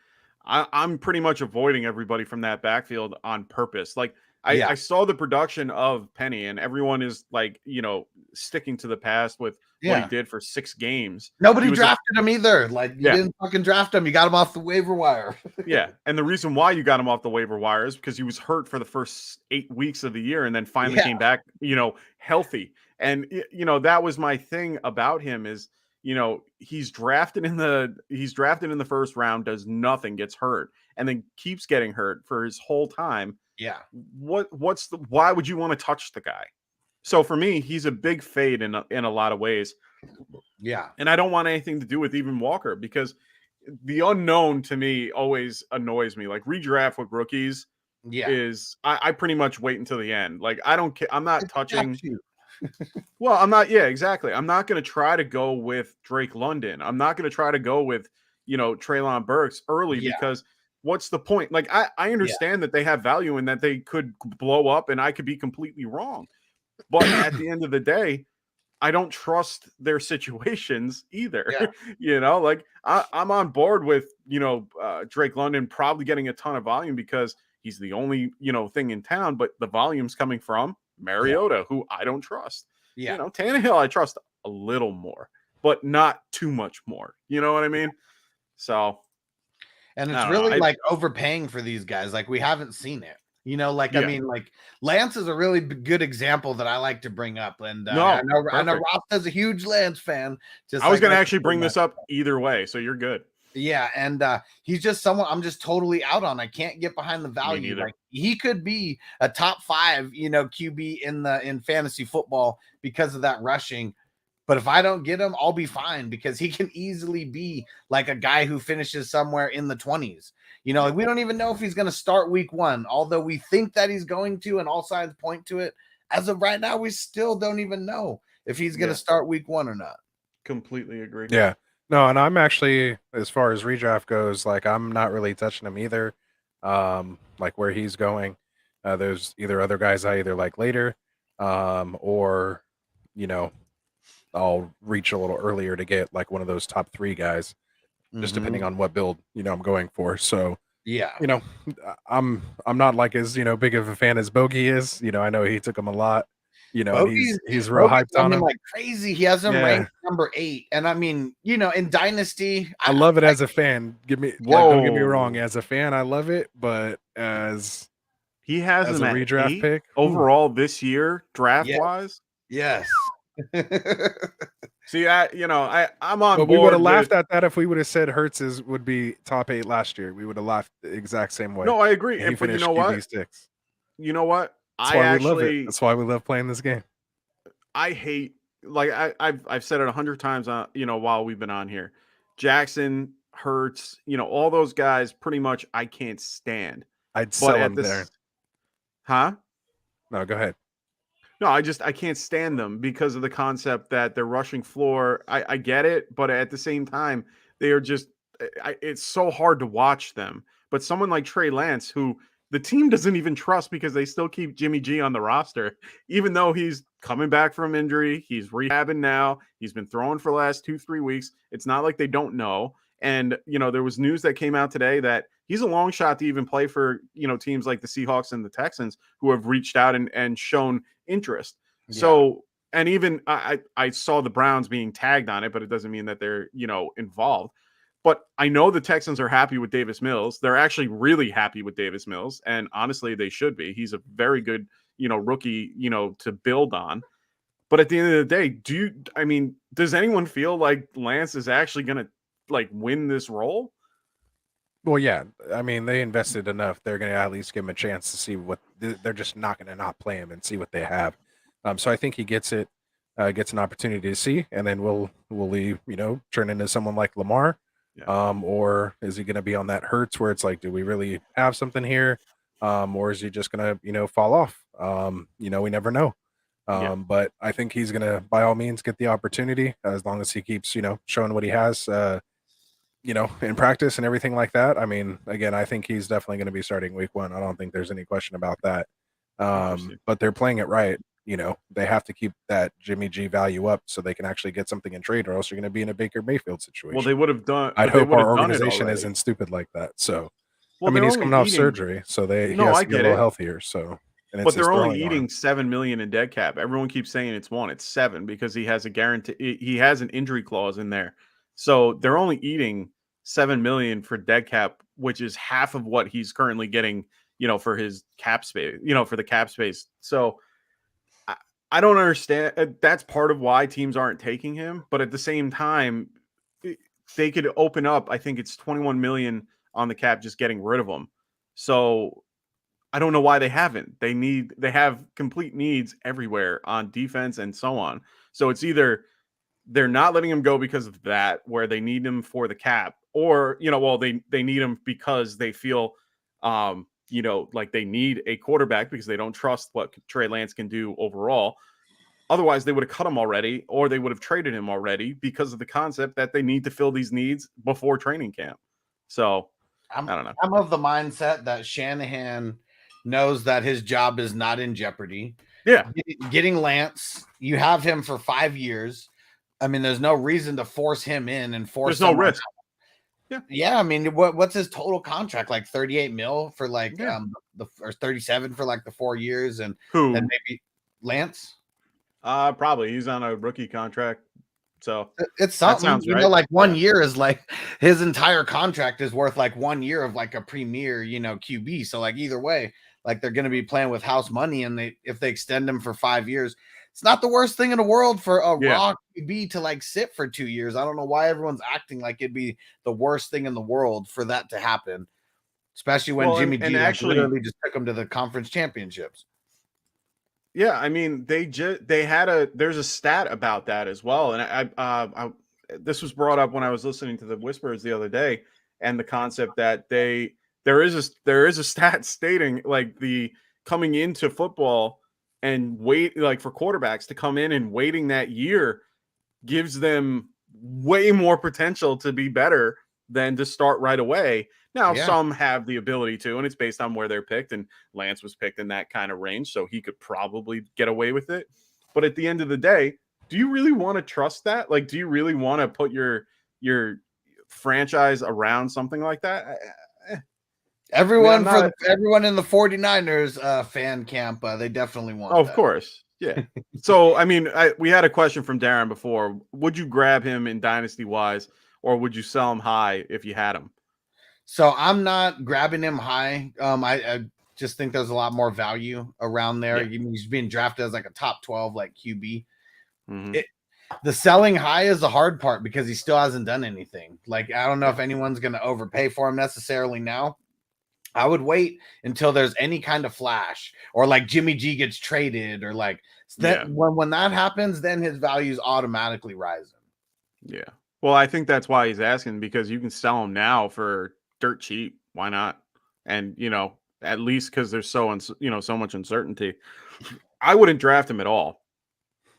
[SPEAKER 2] I'm pretty much avoiding everybody from that backfield on purpose. Like I saw the production of Penny, and everyone is like, sticking to the past with what he did for 6 games.
[SPEAKER 3] Nobody drafted him either. Like you didn't fucking draft him. You got him off the waiver wire.
[SPEAKER 2] Yeah. And the reason why you got him off the waiver wire is because he was hurt for the first 8 weeks of the year and then finally came back, healthy. And, that was my thing about him is, he's drafted in the first round, does nothing, gets hurt, and then keeps getting hurt for his whole time.
[SPEAKER 3] Yeah.
[SPEAKER 2] Why would you want to touch the guy? So for me, he's a big fade in a lot of ways.
[SPEAKER 3] Yeah.
[SPEAKER 2] And I don't want anything to do with even Walker because the unknown to me always annoys me. Like redraft with rookies is I pretty much wait until the end. Like I don't care. I'm not touching. Well, I'm not. Yeah, exactly. I'm not going to try to go with Drake London. I'm not going to try to go with, Treylon Burks early because what's the point? Like, I understand that they have value and that they could blow up and I could be completely wrong. But at the end of the day, I don't trust their situations either. Like I'm on board with, Drake London probably getting a ton of volume because he's the only, thing in town, but the volume's coming from Mariota, who I don't trust. Tannehill, I trust a little more, but not too much more. You know what I mean? So.
[SPEAKER 3] And it's really like overpaying for these guys. Like we haven't seen it. I mean, like Lance is a really good example that I like to bring up. And I know Ross is a huge Lance fan.
[SPEAKER 2] I was going to actually bring this up either way. So you're good.
[SPEAKER 3] Yeah. And he's just someone I'm just totally out on. I can't get behind the value. Like he could be a top 5, QB in fantasy football because of that rushing. But if I don't get him, I'll be fine because he can easily be like a guy who finishes somewhere in the 20s. Like we don't even know if he's going to start week 1, although we think that he's going to, and all signs point to it. As of right now, we still don't even know if he's going to start week 1 or not.
[SPEAKER 2] Completely agree.
[SPEAKER 1] Yeah. No, and I'm actually, as far as redraft goes, like I'm not really touching him either. Like where he's going. There's either other guys I either like later, or, I'll reach a little earlier to get like one of those top 3 guys, just depending on what build, I'm going for. So, I'm not like as, big of a fan as Bogey is. I know he took him a lot, and he's real hyped on him
[SPEAKER 3] like crazy. He has him ranked number 8. And I mean, in Dynasty,
[SPEAKER 1] I love it as a fan. Don't get me wrong. As a fan, I love it, but as
[SPEAKER 2] he has
[SPEAKER 1] as
[SPEAKER 2] him
[SPEAKER 1] a redraft pick
[SPEAKER 2] overall this year, draft wise.
[SPEAKER 3] Yes.
[SPEAKER 2] See, I'm on board.
[SPEAKER 1] We would have laughed at that if we would have said Hertz would be top 8 last year. We would have laughed the exact same way.
[SPEAKER 2] No, I agree.
[SPEAKER 1] And he finished QB6.
[SPEAKER 2] You know what?
[SPEAKER 1] That's why we love it. That's why we love playing this game.
[SPEAKER 2] I hate, like I've said it 100 times, while we've been on here. Jackson, Hertz, all those guys, pretty much I can't stand.
[SPEAKER 1] I'd
[SPEAKER 2] But
[SPEAKER 1] sell
[SPEAKER 2] at
[SPEAKER 1] him there.
[SPEAKER 2] this, huh?
[SPEAKER 1] No, go ahead.
[SPEAKER 2] No, I can't stand them because of the concept that they're rushing floor. I get it, but at the same time, they are just it's so hard to watch them. But someone like Trey Lance, who the team doesn't even trust because they still keep Jimmy G on the roster, even though he's coming back from injury, he's rehabbing now, he's been throwing for the last 2-3 weeks. It's not like they don't know. And there was news that came out today that he's a long shot to even play for teams like the Seahawks and the Texans, who have reached out and shown interest. So, and even I saw the Browns being tagged on it, but it doesn't mean that they're involved. But I know the Texans are happy with Davis Mills. They're actually really happy with Davis Mills, and honestly, they should be. He's a very good rookie to build on. But at the end of the day, does anyone feel like Lance is actually going to win this role?
[SPEAKER 1] Well, yeah. I mean, they invested enough. They're going to at least give him a chance to see what they're just not going to not play him and see what they have. So I think he gets it, gets an opportunity to see, and then will he turn into someone like Lamar, or is he going to be on that Hurts where it's like, do we really have something here, or is he just going to fall off? We never know. But I think he's going to, by all means, get the opportunity as long as he keeps showing what he has. In practice and everything like that. I mean, again, I think he's definitely going to be starting week 1. I don't think there's any question about that. But they're playing it right. They have to keep that Jimmy G value up so they can actually get something in trade, or else you're going to be in a Baker Mayfield situation.
[SPEAKER 2] Well, they would have done.
[SPEAKER 1] I hope our organization isn't stupid like that. So, I mean, he's coming off surgery, so he has to get a little healthier. So,
[SPEAKER 2] but they're only eating $7 million in dead cap. Everyone keeps saying it's 1, it's 7 because he has a guarantee. He has an injury clause in there, so they're only eating $7 million for dead cap, which is half of what he's currently getting, for his cap space, for the cap space. So I don't understand. That's part of why teams aren't taking him. But at the same time, they could open up, I think it's 21 million on the cap, just getting rid of him. So I don't know why they haven't. They have complete needs everywhere on defense and so on. So it's either they're not letting him go because of that, where they need him for the cap, or they need him because they feel like they need a quarterback because they don't trust what Trey Lance can do overall. Otherwise, they would have cut him already, or they would have traded him already because of the concept that they need to fill these needs before training camp. So I don't know.
[SPEAKER 3] I'm of the mindset that Shanahan knows that his job is not in jeopardy.
[SPEAKER 2] Yeah.
[SPEAKER 3] Getting Lance, you have him for 5 years. I mean, there's no reason to force him in and force.
[SPEAKER 2] There's no risk.
[SPEAKER 3] Yeah. I mean, what's his total contract? Like 38 mil for or 37 for like the 4 years, and then maybe Lance.
[SPEAKER 2] Probably he's on a rookie contract, so
[SPEAKER 3] it's something.
[SPEAKER 2] Right.
[SPEAKER 3] Like 1 year is like his entire contract is worth like 1 year of like a premier, QB. So like either way, like they're going to be playing with house money, and if they extend him for 5 years, it's not the worst thing in the world for a raw QB to like sit for 2 years. I don't know why everyone's acting like it'd be the worst thing in the world for that to happen, especially when Jimmy G actually literally just took him to the conference championships.
[SPEAKER 2] Yeah, I mean, there's a stat about that as well, and I this was brought up when I was listening to the Whispers the other day, and the concept that there is a stat stating like the coming into football and wait like for quarterbacks to come in and waiting that year gives them way more potential to be better than to start right away. Now, some have the ability to, and it's based on where they're picked, and Lance was picked in that kind of range, so he could probably get away with it. But at the end of the day, do you really want to trust that? Like, do you really want to put your franchise around something like that?
[SPEAKER 3] Everyone in the 49ers fan camp, they definitely want that.
[SPEAKER 2] Of course. Yeah. So, I mean, we had a question from Darren before. Would you grab him in Dynasty-wise, or would you sell him high if you had him?
[SPEAKER 3] So I'm not grabbing him high. I just think there's a lot more value around there.
[SPEAKER 2] Yeah.
[SPEAKER 3] He's being drafted as like a top 12 like QB.
[SPEAKER 2] Mm-hmm.
[SPEAKER 3] The selling high is the hard part because he still hasn't done anything. Like, I don't know if anyone's going to overpay for him necessarily now. I would wait until there's any kind of flash, or like Jimmy G gets traded, or like that. When that happens, then his value is automatically rising.
[SPEAKER 2] Yeah. Well, I think that's why he's asking, because you can sell him now for dirt cheap. Why not? And at least because there's so much uncertainty. I wouldn't draft him at all.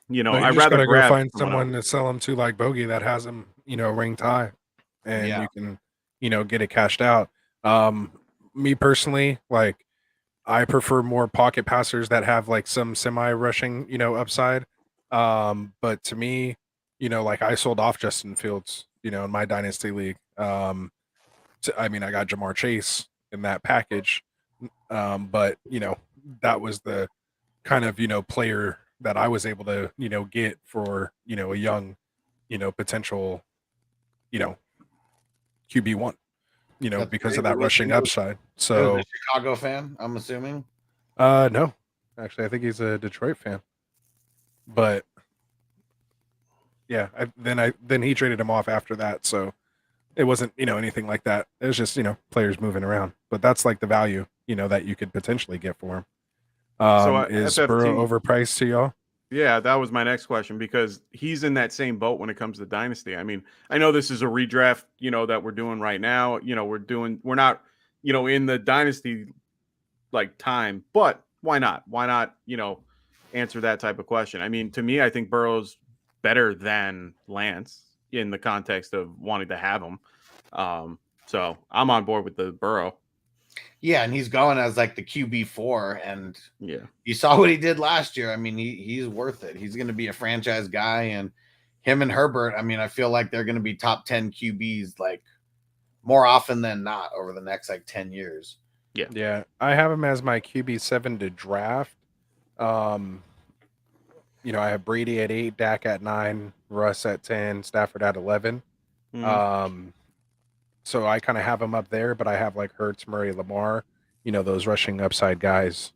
[SPEAKER 1] No, you
[SPEAKER 2] I'd
[SPEAKER 1] just
[SPEAKER 2] rather
[SPEAKER 1] gotta go
[SPEAKER 2] grab
[SPEAKER 1] find
[SPEAKER 2] someone
[SPEAKER 1] someone
[SPEAKER 2] else.
[SPEAKER 1] to sell him to, like Bogey, that has him, ranked high, and
[SPEAKER 3] Yeah.
[SPEAKER 1] you can, get it cashed out. Me personally, like I prefer more pocket passers that have like some semi rushing, upside. But to me, like I sold off Justin Fields, in my dynasty league. I mean, I got Jamar Chase in that package, but that was the kind of player that I was able to get for a young potential you know QB1
[SPEAKER 3] That's
[SPEAKER 1] because of
[SPEAKER 3] great.
[SPEAKER 1] that rushing upside.
[SPEAKER 3] It was
[SPEAKER 1] So
[SPEAKER 3] a Chicago fan, I'm assuming.
[SPEAKER 1] no, actually I think he's a Detroit fan, but yeah, then he traded him off after that, so it wasn't anything like that. It was just players moving around, but that's like the value that you could potentially get for him.
[SPEAKER 2] So
[SPEAKER 1] Is
[SPEAKER 2] FFT,
[SPEAKER 1] Burrow overpriced to y'all?
[SPEAKER 2] yeah, that was my next question because he's in that same boat when it comes to Dynasty. I mean, I know this is a redraft, that we're doing right now. We're not, in the Dynasty like time, but why not? Why not, answer that type of question? I mean, to me, I think Burrow's better than Lance in the context of wanting to have him. So I'm on board with the Burrow.
[SPEAKER 3] Yeah, and he's going as like the QB4, and
[SPEAKER 2] Yeah.
[SPEAKER 3] you saw what he did last year. I mean, he's worth it. He's going to be a franchise guy, and him and Herbert, I mean, I feel like they're going to be top 10 QBs like more often than not over the next like 10 years.
[SPEAKER 1] Yeah, I have him as my QB7 to draft. I have Brady at 8, Dak at 9, Russ at 10, Stafford at 11.
[SPEAKER 2] Mhm.
[SPEAKER 1] So I kind of have him up there, but I have like Hurts, Murray, Lamar, those rushing upside guys,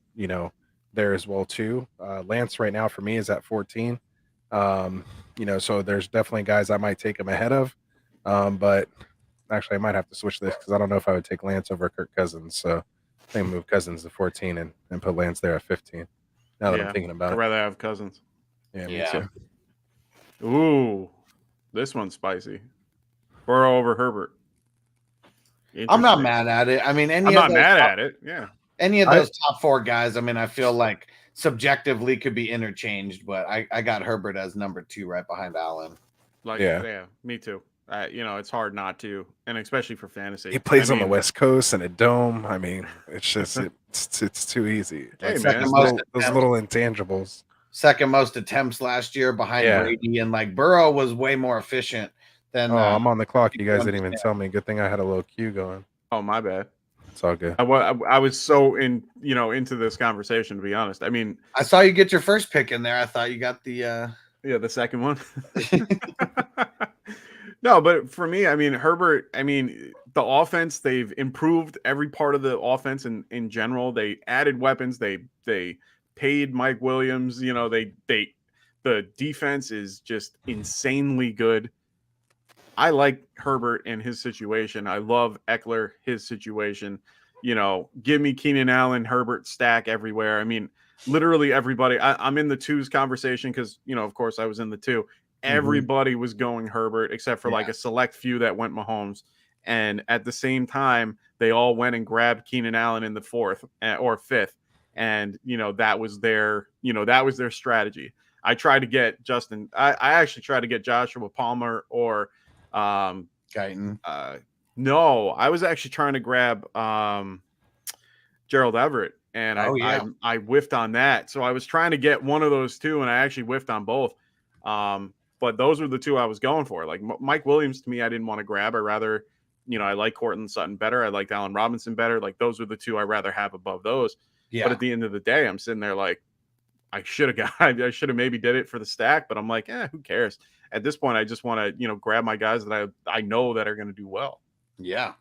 [SPEAKER 1] there as well too. Lance right now for me is at 14. So there's definitely guys I might take him ahead of. But actually I might have to switch this because I don't know if I would take Lance over Kirk Cousins. So I think move Cousins to 14 and put Lance there at 15. Now that I'm thinking about
[SPEAKER 2] I'd
[SPEAKER 1] it.
[SPEAKER 2] rather have Cousins.
[SPEAKER 1] Yeah, me
[SPEAKER 3] Yeah.
[SPEAKER 1] too.
[SPEAKER 2] Ooh, this one's spicy. Burrow over Herbert.
[SPEAKER 3] I'm not
[SPEAKER 2] Interesting.
[SPEAKER 3] mad at it. I mean,
[SPEAKER 2] I'm not mad at it. Yeah.
[SPEAKER 3] Any of those top 4 guys, I mean, I feel like subjectively could be interchanged, but I got Herbert as number 2 right behind Allen.
[SPEAKER 2] Yeah, me too. It's hard not to, and especially for fantasy.
[SPEAKER 1] He plays on the West Coast in a dome. I mean, it's just it's too easy.
[SPEAKER 2] Hey,
[SPEAKER 1] Like,
[SPEAKER 2] man.
[SPEAKER 1] those little intangibles.
[SPEAKER 3] Second most attempts last year behind Brady, and like Burrow was way more efficient than.
[SPEAKER 1] I'm on the clock. You guys didn't even tell me. Good thing I had a little cue going.
[SPEAKER 2] Oh, my bad.
[SPEAKER 1] It's all good.
[SPEAKER 2] I was so into this conversation, to be honest. I mean,
[SPEAKER 3] I saw you get your first pick in there. I thought you got the
[SPEAKER 2] the second one. No, but for me, I mean, Herbert, I mean, the offense, they've improved every part of the offense in general. They added weapons. They paid Mike Williams. The defense is just insanely good. I like Herbert in his situation. I love Eckler, his situation. Give me Keenan Allen, Herbert stack everywhere. I mean, literally everybody. I'm in the 2s conversation because, of course, I was in the 2. Everybody was going Herbert except for like a select few that went Mahomes. And at the same time, they all went and grabbed Keenan Allen in the 4th or 5th. And, that was their strategy. I tried to get Justin. I actually tried to get Joshua Palmer or
[SPEAKER 3] Guyton.
[SPEAKER 2] No, I was actually trying to grab Gerald Everett, and I whiffed on that. So I was trying to get one of those 2, and I actually whiffed on both. But those were the 2 I was going for. Like Mike Williams, to me, I didn't want to grab. I rather, I like Courtland Sutton better. I liked Allen Robinson better. Like those are the 2 I rather have above those. Yeah. But at the end of the day, I'm sitting there like, I should have maybe did it for the stack, but I'm like, who cares? At this point, I just want to, grab my guys that I know that are going to do well.
[SPEAKER 3] Yeah.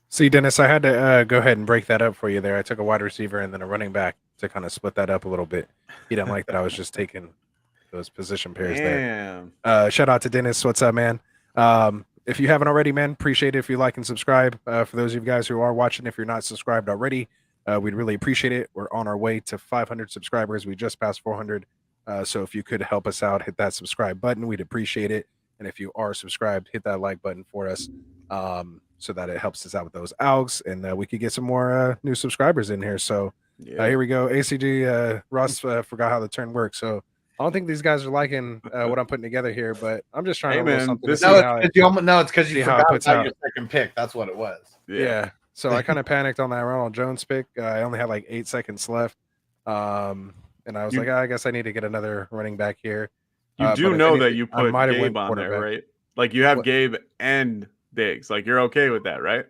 [SPEAKER 1] See, Dennis, I had to go ahead and break that up for you there. I took a wide receiver and then a running back to kind of split that up a little bit. He didn't like that I was just taking those position pairs there. Shout out to Dennis. What's up, man? If you haven't already, man, appreciate it if you like and subscribe. For those of you guys who are watching, if you're not subscribed already, we'd really appreciate it. We're on our way to 500 subscribers. We just passed 400. So if you could help us out, hit that subscribe button. We'd appreciate it. And if you are subscribed, hit that like button for us. so that it helps us out with those algs, and we could get some more new subscribers in here. So here we go. ACG Ross forgot how the turn works, so I don't think these guys are liking what I'm putting together here, but I'm just trying
[SPEAKER 2] Hey,
[SPEAKER 1] a little
[SPEAKER 2] man,
[SPEAKER 1] something
[SPEAKER 2] this
[SPEAKER 1] to see
[SPEAKER 2] is-
[SPEAKER 1] how
[SPEAKER 3] it's because you
[SPEAKER 1] see how it
[SPEAKER 3] forgot
[SPEAKER 1] puts
[SPEAKER 3] about
[SPEAKER 1] out.
[SPEAKER 3] your second pick. That's what it was.
[SPEAKER 1] Yeah. So I kind of panicked on that Ronald Jones pick. I only had like 8 seconds left. And I was like, I guess I need to get another running back here.
[SPEAKER 2] You do
[SPEAKER 1] but if
[SPEAKER 2] know
[SPEAKER 1] anything,
[SPEAKER 2] that you
[SPEAKER 1] I
[SPEAKER 2] put
[SPEAKER 1] might have
[SPEAKER 2] Gabe
[SPEAKER 1] went
[SPEAKER 2] on there,
[SPEAKER 1] quarterback.
[SPEAKER 2] right? Like you have
[SPEAKER 1] What?
[SPEAKER 2] Gabe and Diggs. Like you're okay with that, right?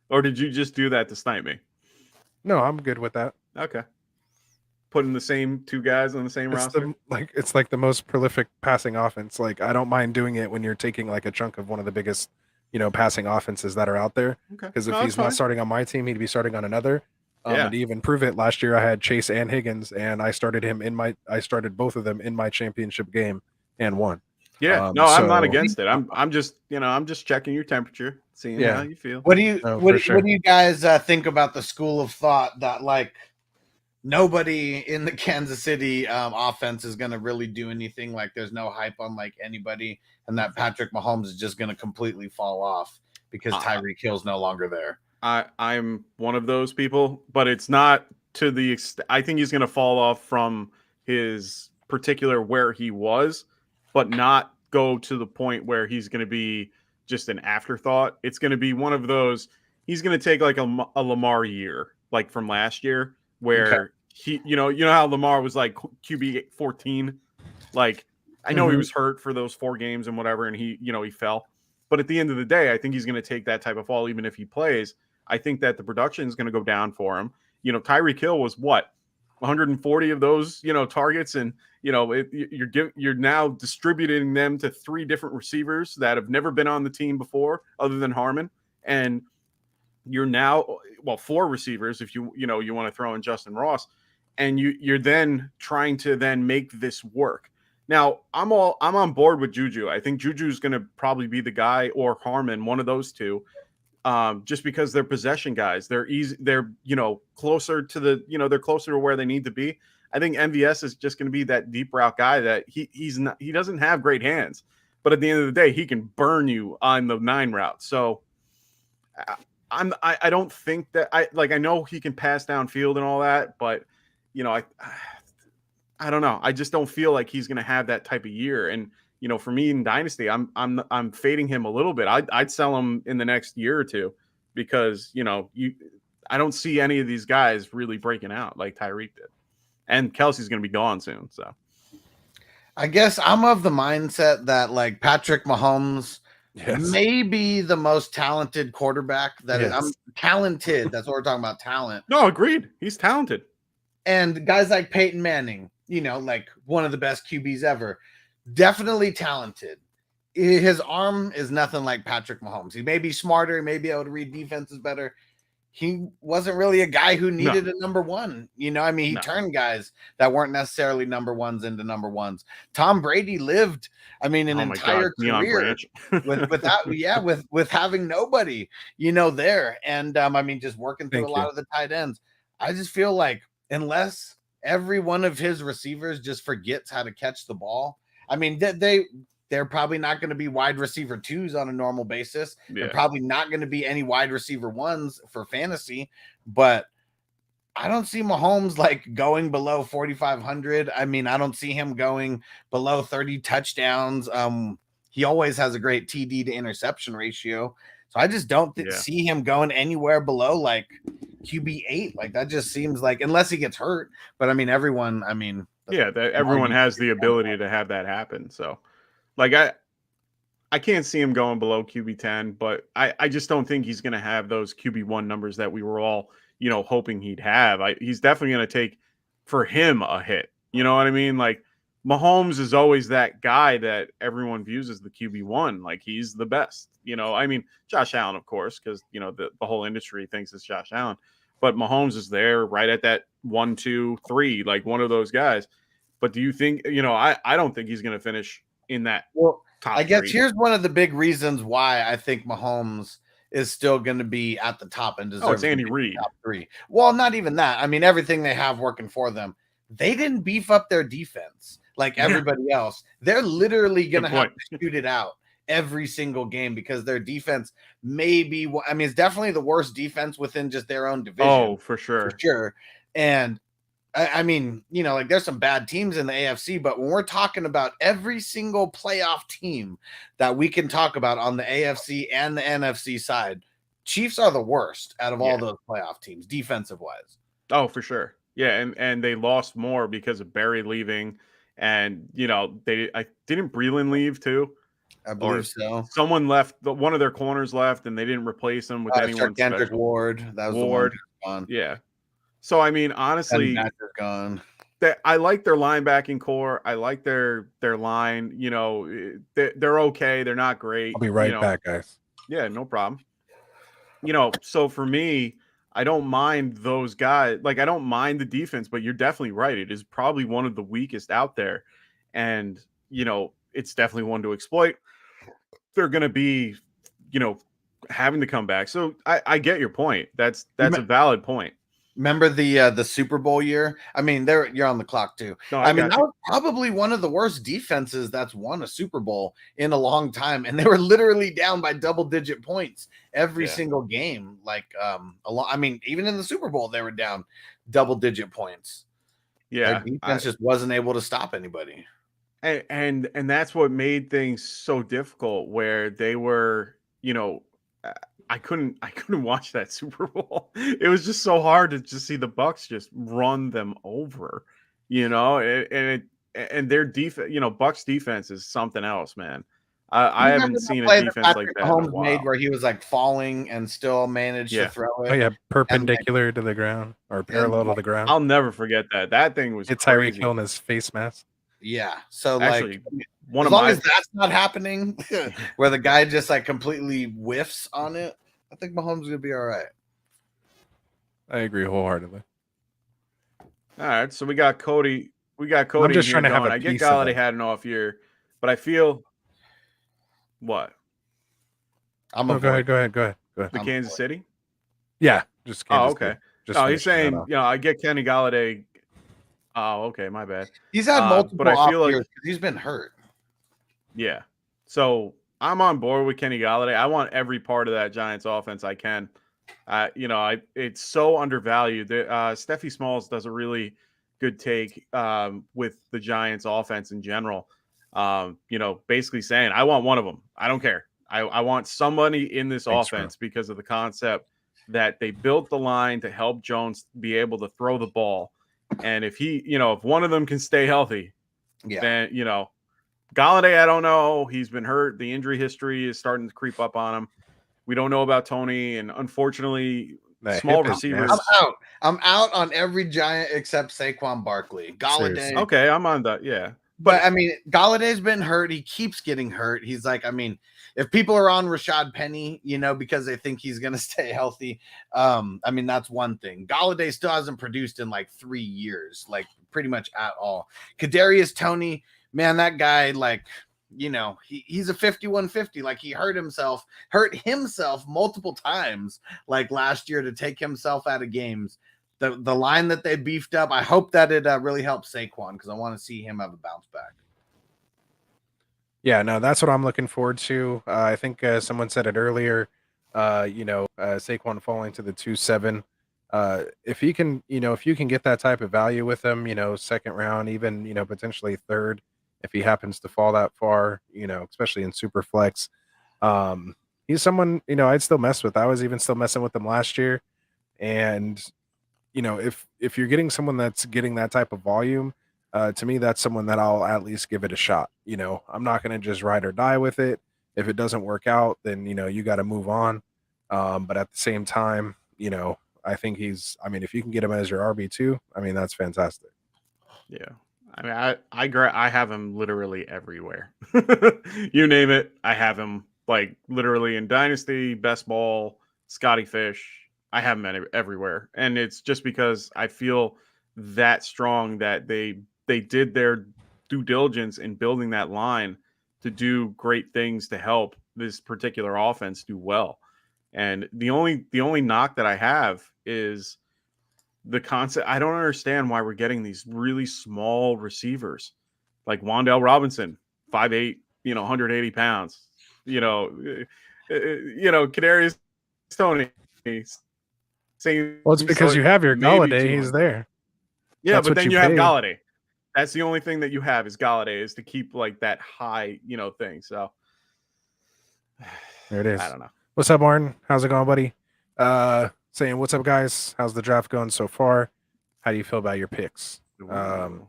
[SPEAKER 2] Or did you just do that to snipe me?
[SPEAKER 1] No, I'm good with that.
[SPEAKER 2] Okay. Putting the same two guys on the same roster.
[SPEAKER 1] It's like the most prolific passing offense. Like I don't mind doing it when you're taking like a chunk of one of the biggest, passing offenses that are out there.
[SPEAKER 2] Okay.
[SPEAKER 1] Because if
[SPEAKER 2] No,
[SPEAKER 1] he's
[SPEAKER 2] that's
[SPEAKER 1] not
[SPEAKER 2] fine.
[SPEAKER 1] starting on my team, he'd be starting on another.
[SPEAKER 2] Yeah.
[SPEAKER 1] And to even prove it, last year I had Chase and Higgins, and I started both of them in my championship game and won.
[SPEAKER 2] Yeah. No, I'm not against it. I'm just checking your temperature, seeing how you feel.
[SPEAKER 3] What do you what
[SPEAKER 1] sure.
[SPEAKER 3] do you guys think about the school of thought that like nobody in the Kansas City offense is going to really do anything? Like there's no hype on like anybody, and that Patrick Mahomes is just going to completely fall off because Tyreek Hill's no longer there.
[SPEAKER 2] I'm one of those people, but it's not to the extent. I think he's going to fall off from his particular where he was, but not go to the point where he's going to be just an afterthought. It's going to be one of those. He's going to take like a Lamar year, like from last year, where he, you know how Lamar was like QB 14. Like I know he was hurt for those 4 games and whatever, and he fell. But at the end of the day, I think he's going to take that type of fall, even if he plays. I think that the production is going to go down for him. Tyreek Hill was what 140 of those, targets, and you're now distributing them to 3 different receivers that have never been on the team before, other than Harmon, and you're now 4 receivers if you want to throw in Justin Ross, and you're then trying to then make this work. Now I'm on board with Juju. I think Juju's going to probably be the guy, or Harmon, one of those two. Just because they're possession guys, they're easy, they're closer to they're closer to where they need to be. I think MVS is just going to be that deep route guy that he doesn't have great hands, but at the end of the day, he can burn you on the 9 route. So I don't think that I know he can pass downfield and all that, but I don't know. I just don't feel like he's going to have that type of year. And for me in Dynasty, I'm fading him a little bit. I'd sell him in the next year or two because I don't see any of these guys really breaking out like Tyreek did, and Kelsey's going to be gone soon. So
[SPEAKER 3] I guess I'm of the mindset that like Patrick Mahomes may be the most talented quarterback that I'm talented. That's what we're talking about, talent.
[SPEAKER 2] No, agreed. He's talented.
[SPEAKER 3] And guys like Peyton Manning, like one of the best QBs ever. Definitely talented. His arm is nothing like Patrick Mahomes. He may be smarter, he may be able to read defenses better. He wasn't really a guy who needed a number one. He turned guys that weren't necessarily number ones into number ones. Tom Brady lived, an entire career with having nobody, there. And just working through a lot of the tight ends. I just feel like unless every one of his receivers just forgets how to catch the ball, they're probably not going to be wide receiver 2s on a normal basis. They're probably not going to be any wide receiver 1s for fantasy, but I don't see Mahomes like going below 4,500. I don't see him going below 30 touchdowns. He always has a great TD to interception ratio. So I just don't see him going anywhere below like QB 8. Like that just seems like, unless he gets hurt, but everyone
[SPEAKER 2] has the ability to have that happen. So like I can't see him going below QB 10, but I just don't think he's going to have those QB 1 numbers that we were all, hoping he'd have. He's definitely going to take for him a hit. You know what I mean? Like Mahomes is always that guy that everyone views as the QB 1. Like he's the best, Josh Allen, of course, because, the whole industry thinks it's Josh Allen, but Mahomes is there right at that 1, 2, 3, like one of those guys. But do you think, I don't think he's going to finish in that top
[SPEAKER 3] I guess
[SPEAKER 2] 3.
[SPEAKER 3] Here's one of the big reasons why I think Mahomes is still going to be at the top and deserves
[SPEAKER 2] it's Andy Reid.
[SPEAKER 3] Top 3. Well, not even that. Everything they have working for them, they didn't beef up their defense like everybody else. They're literally going to have to shoot it out every single game because their defense may be, I mean, it's definitely the worst defense within just their own division.
[SPEAKER 2] Oh, for sure.
[SPEAKER 3] And I mean, you know, like there's some bad teams in the AFC, but when we're talking about every single playoff team that we can talk about on the AFC and the NFC side, Chiefs are the worst out of all those playoff teams, defensive wise.
[SPEAKER 2] Oh, for sure. Yeah, and they lost more because of Barry leaving, and you know I didn't Breland leave too.
[SPEAKER 3] I believe so.
[SPEAKER 2] Someone left. One of their corners left, and they didn't replace him with anyone
[SPEAKER 3] Kendrick
[SPEAKER 2] special.
[SPEAKER 3] Ward. That was
[SPEAKER 2] Ward.
[SPEAKER 3] The one gone.
[SPEAKER 2] Yeah. So I mean, honestly,
[SPEAKER 3] gone.
[SPEAKER 2] I like their linebacking core. I like their line. You know, they're okay. They're not great.
[SPEAKER 1] I'll be right back, guys.
[SPEAKER 2] Yeah, no problem. You know, so for me, I don't mind those guys. Like, I don't mind the defense, but you're definitely right. It is probably one of the weakest out there. And, you know, it's definitely one to exploit. They're going to be, you know, having to come back. So I get your point. That's a valid point.
[SPEAKER 3] Remember the Super Bowl year? I mean, you're on the clock too.
[SPEAKER 2] No,
[SPEAKER 3] I mean, that was probably one of the worst defenses that's won a Super Bowl in a long time, and they were literally down by double-digit points every single game. Like I mean, even in the Super Bowl, they were down double-digit points.
[SPEAKER 2] Yeah,
[SPEAKER 3] their defense just wasn't able to stop anybody.
[SPEAKER 2] And that's what made things so difficult. Where they were, you know. I couldn't watch that Super Bowl. It was just so hard to just see the Bucs just run them over, you know, and their defense, you know, Bucs defense is something else, man. I haven't seen a defense like that in a while.
[SPEAKER 3] Made where he was like falling and still managed to throw it.
[SPEAKER 1] Oh yeah, perpendicular to the ground or parallel to the ground.
[SPEAKER 2] I'll never forget that. That thing was
[SPEAKER 1] it's Tyreek Hill in his face mask.
[SPEAKER 3] Yeah. So
[SPEAKER 2] actually,
[SPEAKER 3] as long as that's not happening, where the guy just like completely whiffs on it, I think Mahomes is gonna be all right.
[SPEAKER 1] I agree wholeheartedly.
[SPEAKER 2] All right, so we got Cody.
[SPEAKER 1] I'm just trying to have.
[SPEAKER 2] I get Galladay had an off year, but I feel what?
[SPEAKER 1] Go ahead.
[SPEAKER 2] The Kansas City.
[SPEAKER 1] Yeah, just Kansas
[SPEAKER 2] okay. No, he's saying, you know, I get Kenny Galladay. Oh, okay, my bad.
[SPEAKER 3] He's had multiple but I feel like he's been hurt.
[SPEAKER 2] Yeah. So I'm on board with Kenny Galladay. I want every part of that Giants offense I can. You know, it's so undervalued. Steffi Smalls does a really good take with the Giants offense in general. You know, basically saying, I want one of them. I don't care. I want somebody in this offense because of the concept that they built the line to help Jones be able to throw the ball. And if if one of them can stay healthy, then, you know, Galladay, I don't know. He's been hurt. The injury history is starting to creep up on him. We don't know about Tony. And unfortunately, small receivers.
[SPEAKER 3] I'm out on every Giant except Saquon Barkley. Galladay.
[SPEAKER 2] Okay, I'm on that. Yeah.
[SPEAKER 3] But I mean, Galladay's been hurt. He keeps getting hurt. He's like, I mean, if people are on Rashad Penny, you know, because they think he's going to stay healthy, I mean, that's one thing. Galladay still hasn't produced in like 3 years, like pretty much at all. Kadarius Toney, man, that guy, like, you know, he's a 51-50. Like he hurt himself multiple times, like last year to take himself out of games. The line that they beefed up, I hope that it really helps Saquon because I want to see him have a bounce back.
[SPEAKER 1] Yeah, no, that's what I'm looking forward to. I think someone said it earlier. Saquon falling to the 2-7. If you can get that type of value with him, you know, second round, even, you know, potentially third, if he happens to fall that far, you know, especially in super flex, he's someone, you know, I'd still mess with. I was even still messing with him last year, and you know, if you're getting someone that's getting that type of volume, to me, that's someone that I'll at least give it a shot. You know, I'm not going to just ride or die with it. If it doesn't work out, then, you know, you got to move on. But at the same time, you know, I think if you can get him as your RB2, I mean, that's fantastic.
[SPEAKER 2] Yeah. I mean, I have him literally everywhere. You name it, I have him, like literally in Dynasty, Best Ball, Scotty Fish. I have them everywhere, and it's just because I feel that strong that they did their due diligence in building that line to do great things to help this particular offense do well. And the only knock that I have is the concept. I don't understand why we're getting these really small receivers like Wan'Dale Robinson, 5'8", you know, 180 pounds. Kadarius Toney. Same.
[SPEAKER 1] Well, it's because you have your
[SPEAKER 2] maybe
[SPEAKER 1] Galladay.
[SPEAKER 2] 200.
[SPEAKER 1] He's there.
[SPEAKER 2] Yeah,
[SPEAKER 1] That's
[SPEAKER 2] but
[SPEAKER 1] what
[SPEAKER 2] then
[SPEAKER 1] you
[SPEAKER 2] you have
[SPEAKER 1] paid.
[SPEAKER 2] Galladay. That's the only thing that you have is Galladay, is to keep like that high, thing. So
[SPEAKER 1] There it is.
[SPEAKER 2] I don't know.
[SPEAKER 1] What's up, Martin? How's it going, buddy? Saying what's up, guys? How's the draft going so far? How do you feel about your picks? So
[SPEAKER 2] I'm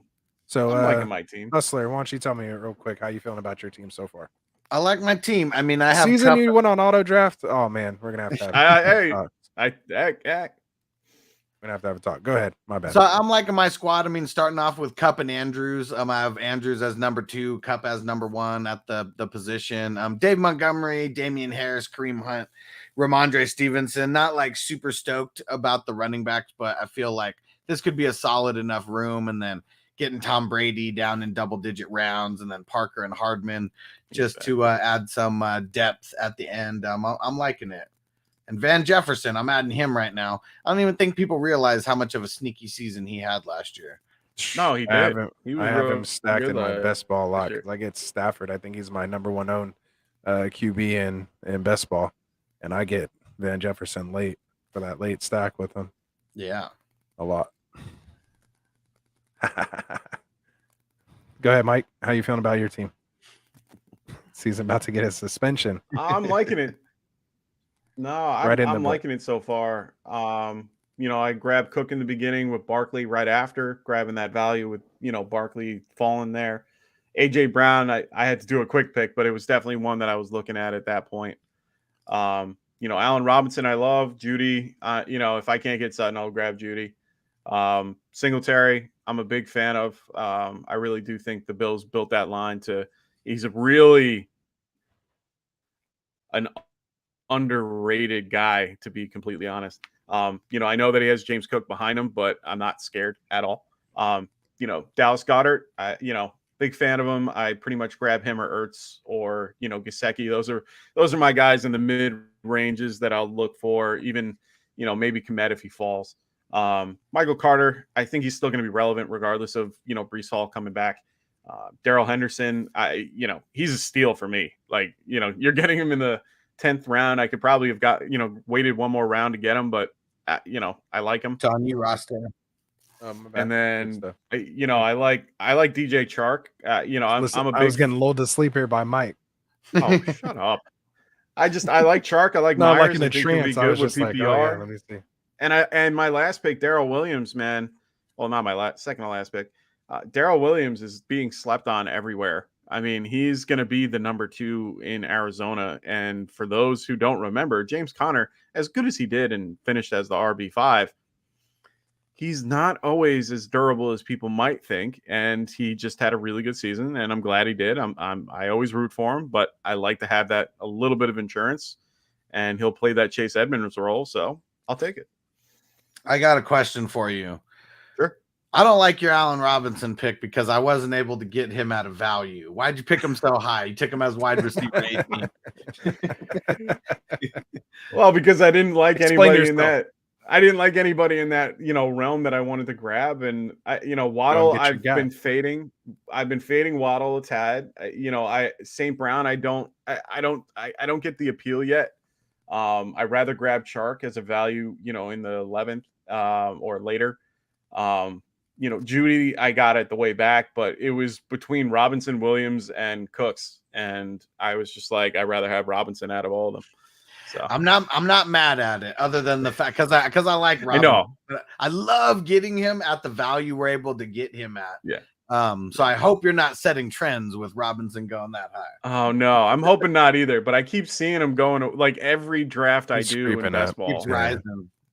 [SPEAKER 2] liking my team.
[SPEAKER 1] Hustler, why don't you tell me real quick how you feeling about your team so far?
[SPEAKER 3] I like my team. I mean, I have
[SPEAKER 1] season you went on auto draft. Oh man, we're gonna have to have a talk. Go ahead. My bad.
[SPEAKER 3] So I'm liking my squad. I mean, starting off with Cup and Andrews. I have Andrews as number 2, Cup as number 1 at the position. Dave Montgomery, Damian Harris, Kareem Hunt, Ramondre Stevenson. Not like super stoked about the running backs, but I feel like this could be a solid enough room. And then getting Tom Brady down in double-digit rounds, and then Parker and Hardman just to add some depth at the end. I'm liking it. And Van Jefferson, I'm adding him right now. I don't even think people realize how much of a sneaky season he had last year.
[SPEAKER 2] No, he did.
[SPEAKER 1] I have him stacked in my best ball lot. I get Stafford. I think he's my number 1 owned QB in best ball. And I get Van Jefferson late for that late stack with him.
[SPEAKER 3] Yeah.
[SPEAKER 1] A lot. Go ahead, Mike. How you feeling about your team? He's about to get a suspension.
[SPEAKER 2] I'm liking it. No, I'm liking it so far. I grabbed Cook in the beginning with Barkley right after, grabbing that value with, Barkley falling there. AJ Brown, I had to do a quick pick, but it was definitely one that I was looking at that point. Allen Robinson, I love. Judy, if I can't get Sutton, I'll grab Judy. Singletary, I'm a big fan of. I really do think the Bills built that line he's a really an underrated guy, to be completely honest. I know that he has James Cook behind him, but I'm not scared at all. Dallas Goedert, big fan of him. I pretty much grab him or Ertz or, Gesicki. Those are my guys in the mid ranges that I'll look for, even, maybe Kmet if he falls. Michael Carter, I think he's still going to be relevant regardless of, Breece Hall coming back. Darrell Henderson, he's a steal for me. Like, you're getting him in the 10th round. I could probably have waited one more round to get him, but I like him.
[SPEAKER 3] It's on you, roster.
[SPEAKER 2] And then I like DJ Chark. I'm a big.
[SPEAKER 1] I was getting lulled to sleep here by Mike.
[SPEAKER 2] Oh, shut up! I like Chark. I like
[SPEAKER 1] no,
[SPEAKER 2] Myers.
[SPEAKER 1] Like in the trance. I was just
[SPEAKER 2] PPR.
[SPEAKER 1] like, oh, yeah, let me see.
[SPEAKER 2] And my last pick, Darrell Williams, man. Well, not my second to last pick. Darrell Williams is being slept on everywhere. I mean, he's going to be the number 2 in Arizona. And for those who don't remember, James Conner, as good as he did and finished as the RB5, he's not always as durable as people might think. And he just had a really good season, and I'm glad he did. I always root for him, but I like to have that a little bit of insurance, and he'll play that Chase Edmonds role. So I'll take it.
[SPEAKER 3] I got a question for you.
[SPEAKER 2] Sure.
[SPEAKER 3] I don't like your Allen Robinson pick because I wasn't able to get him at a value. Why'd you pick him so high? You took him as wide receiver 18.
[SPEAKER 2] Well, because I didn't like anybody in that. I didn't like anybody in that, realm that I wanted to grab. And Waddle, I've been fading Waddle a tad. St. Brown, I don't get the appeal yet. I'd rather grab Chark as a value, in the 11th or later. Judy, I got it the way back, but it was between Robinson, Williams, and Cooks, and I was just like, I'd rather have Robinson out of all of them. So
[SPEAKER 3] I'm not mad at it, other than the fact because I like Robinson.
[SPEAKER 2] I know.
[SPEAKER 3] I love getting him at the value we're able to get him at.
[SPEAKER 2] Yeah.
[SPEAKER 3] So I hope you're not setting trends with Robinson going that high.
[SPEAKER 2] Oh no, I'm hoping not either. But I keep seeing him going like every draft I do in best ball.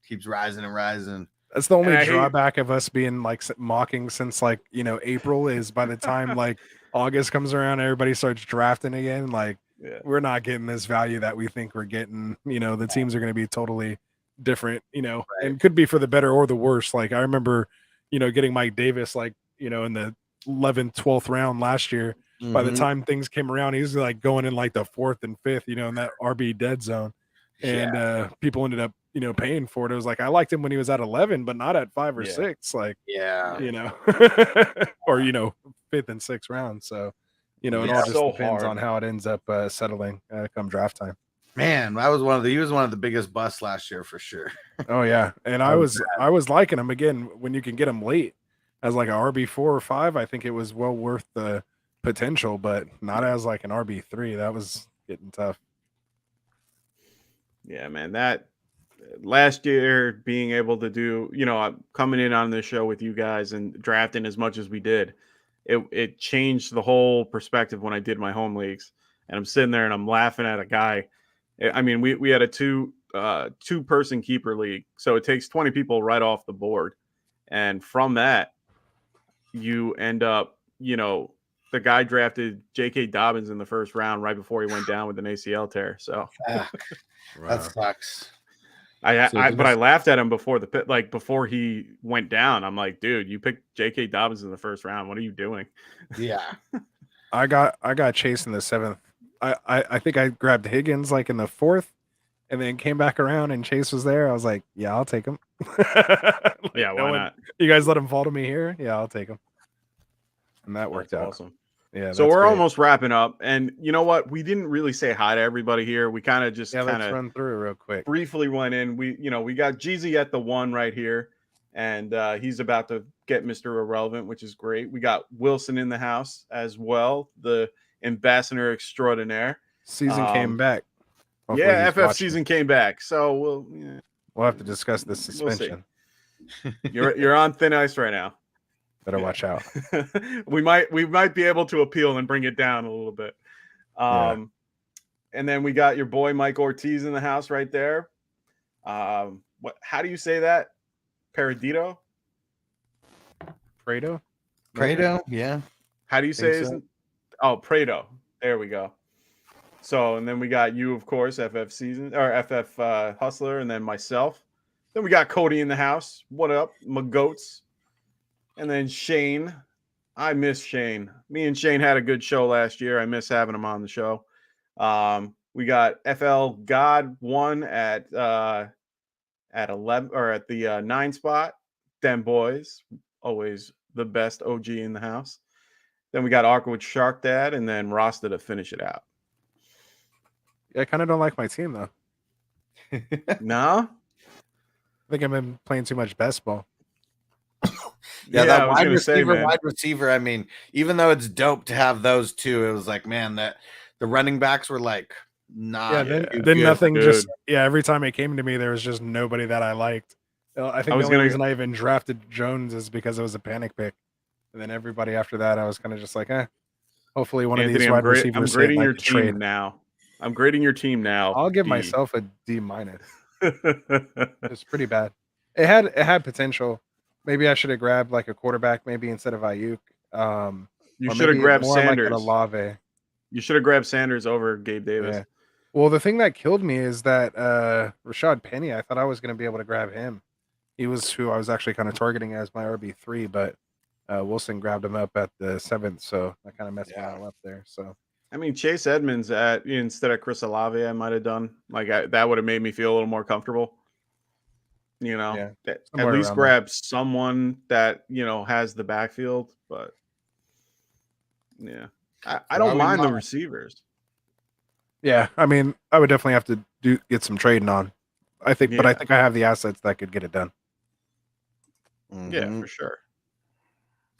[SPEAKER 3] Keeps rising and rising.
[SPEAKER 1] That's the only drawback of us being like mocking since like April is by the time like August comes around, everybody starts drafting again. Like we're not getting this value that we think we're getting. The teams are going to be totally different.
[SPEAKER 3] Right.
[SPEAKER 1] And could be for the better or the worse. Like I remember, getting Mike Davis like in the 11th, 12th round last year. Mm-hmm. By the time things came around, he was like going in like the 4th and 5th, in that RB dead zone, and people ended up paying for it. It was like I liked him when he was at 11, but not at 5 or 6. Like, or 5th and 6th round. So You know, it
[SPEAKER 3] Yeah.
[SPEAKER 1] all just
[SPEAKER 2] So
[SPEAKER 1] depends
[SPEAKER 2] hard.
[SPEAKER 1] on how it ends up settling come draft time.
[SPEAKER 3] Man, he was one of the biggest busts last year for sure.
[SPEAKER 1] Oh yeah, and I was liking him again when you can get him late as like a RB4 or 5. I think it was well worth the potential, but not as like an RB3. That was getting tough.
[SPEAKER 2] Yeah, man. That last year being able to do, coming in on this show with you guys and drafting as much as we did, it changed the whole perspective when I did my home leagues. And I'm sitting there and I'm laughing at a guy. I mean, we had a two person keeper league, so it takes 20 people right off the board, and from that, you end up, the guy drafted J.K. Dobbins in the first round right before he went down with an ACL tear. So
[SPEAKER 3] That sucks.
[SPEAKER 2] but I laughed at him before the pit, like before he went down. I'm like, dude, you picked J.K. Dobbins in the first round. What are you doing?
[SPEAKER 3] Yeah.
[SPEAKER 1] I got Chase in the 7th. I think I grabbed Higgins like in the 4th, and then came back around and Chase was there. I was like, yeah, I'll take him.
[SPEAKER 2] Yeah, why not?
[SPEAKER 1] You guys let him fall to me here? Yeah, I'll take him. And that worked out.
[SPEAKER 2] Awesome.
[SPEAKER 1] Yeah.
[SPEAKER 2] So we're almost wrapping up, and you know what? We didn't really say hi to everybody here. We kind of just
[SPEAKER 1] let's run through it real quick.
[SPEAKER 2] Briefly went in. We got Jeezy at the 1 right here, and he's about to get Mr. Irrelevant, which is great. We got Wilson in the house as well, the ambassador extraordinaire.
[SPEAKER 1] Season came back. Hopefully
[SPEAKER 2] FF season came back. So
[SPEAKER 1] we'll have to discuss this suspension.
[SPEAKER 2] You're on thin ice right now.
[SPEAKER 1] Better watch out.
[SPEAKER 2] we might be able to appeal and bring it down a little bit. And then we got your boy Mike Ortiz in the house right there. How do you say that? Paradito?
[SPEAKER 1] Prado?
[SPEAKER 3] Yeah.
[SPEAKER 2] How do you say it? Oh, Prado. There we go. So, and then we got you, of course, FF Hustler, and then myself. Then we got Cody in the house. What up, my goats? And then Shane. I miss Shane. Me and Shane had a good show last year. I miss having him on the show. We got FL God 1 at 11 or at the 9 spot. Them boys, always the best OG in the house. Then we got Awkward Shark Dad, and then Rasta to finish it out.
[SPEAKER 1] Yeah, I kind of don't like my team though.
[SPEAKER 2] No,
[SPEAKER 1] I think I've been playing too much best ball.
[SPEAKER 3] Yeah, that wide receiver. I mean, even though it's dope to have those two, it was like, man, that the running backs were like, nah.
[SPEAKER 1] Yeah, then nothing. Just every time it came to me, there was just nobody that I liked. I think the only reason I even drafted Jones is because it was a panic pick, and then everybody after that, I was kind of just like, hopefully one of these wide receivers.
[SPEAKER 2] I'm grading your team now. I'm grading your team now.
[SPEAKER 1] I'll give myself a D-. It's pretty bad. It had potential. Maybe I should have grabbed like a quarterback, maybe instead of Ayuk.
[SPEAKER 2] You should have grabbed Sanders.
[SPEAKER 1] Like Olave.
[SPEAKER 2] You should have grabbed Sanders over Gabe Davis.
[SPEAKER 1] Yeah. Well, the thing that killed me is that Rashad Penny. I thought I was going to be able to grab him. He was who I was actually kind of targeting as my RB3, but Wilson grabbed him up at the 7th, so I kind of messed me all up there. So.
[SPEAKER 2] I mean, Chase Edmonds instead of Chris Olave, I might have done that would have made me feel a little more comfortable. At least grab someone that has the backfield. But I don't mind the receivers.
[SPEAKER 1] Yeah, I mean, I would definitely have to get some trading on. I think, but I think I have the assets that could get it done.
[SPEAKER 3] Mm-hmm.
[SPEAKER 2] Yeah, for sure.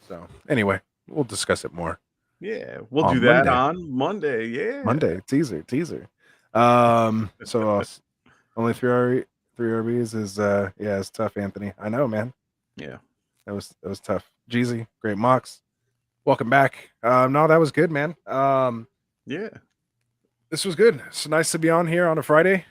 [SPEAKER 1] So anyway, we'll discuss it more.
[SPEAKER 2] Yeah, we'll do that on Monday. Yeah,
[SPEAKER 1] Monday teaser. So only three RBs is it's tough, Anthony. I know, man.
[SPEAKER 2] Yeah,
[SPEAKER 1] that was tough. Jeezy, great mocks. Welcome back. No, that was good, man.
[SPEAKER 2] Yeah,
[SPEAKER 1] this was good. It's nice to be on here on a Friday.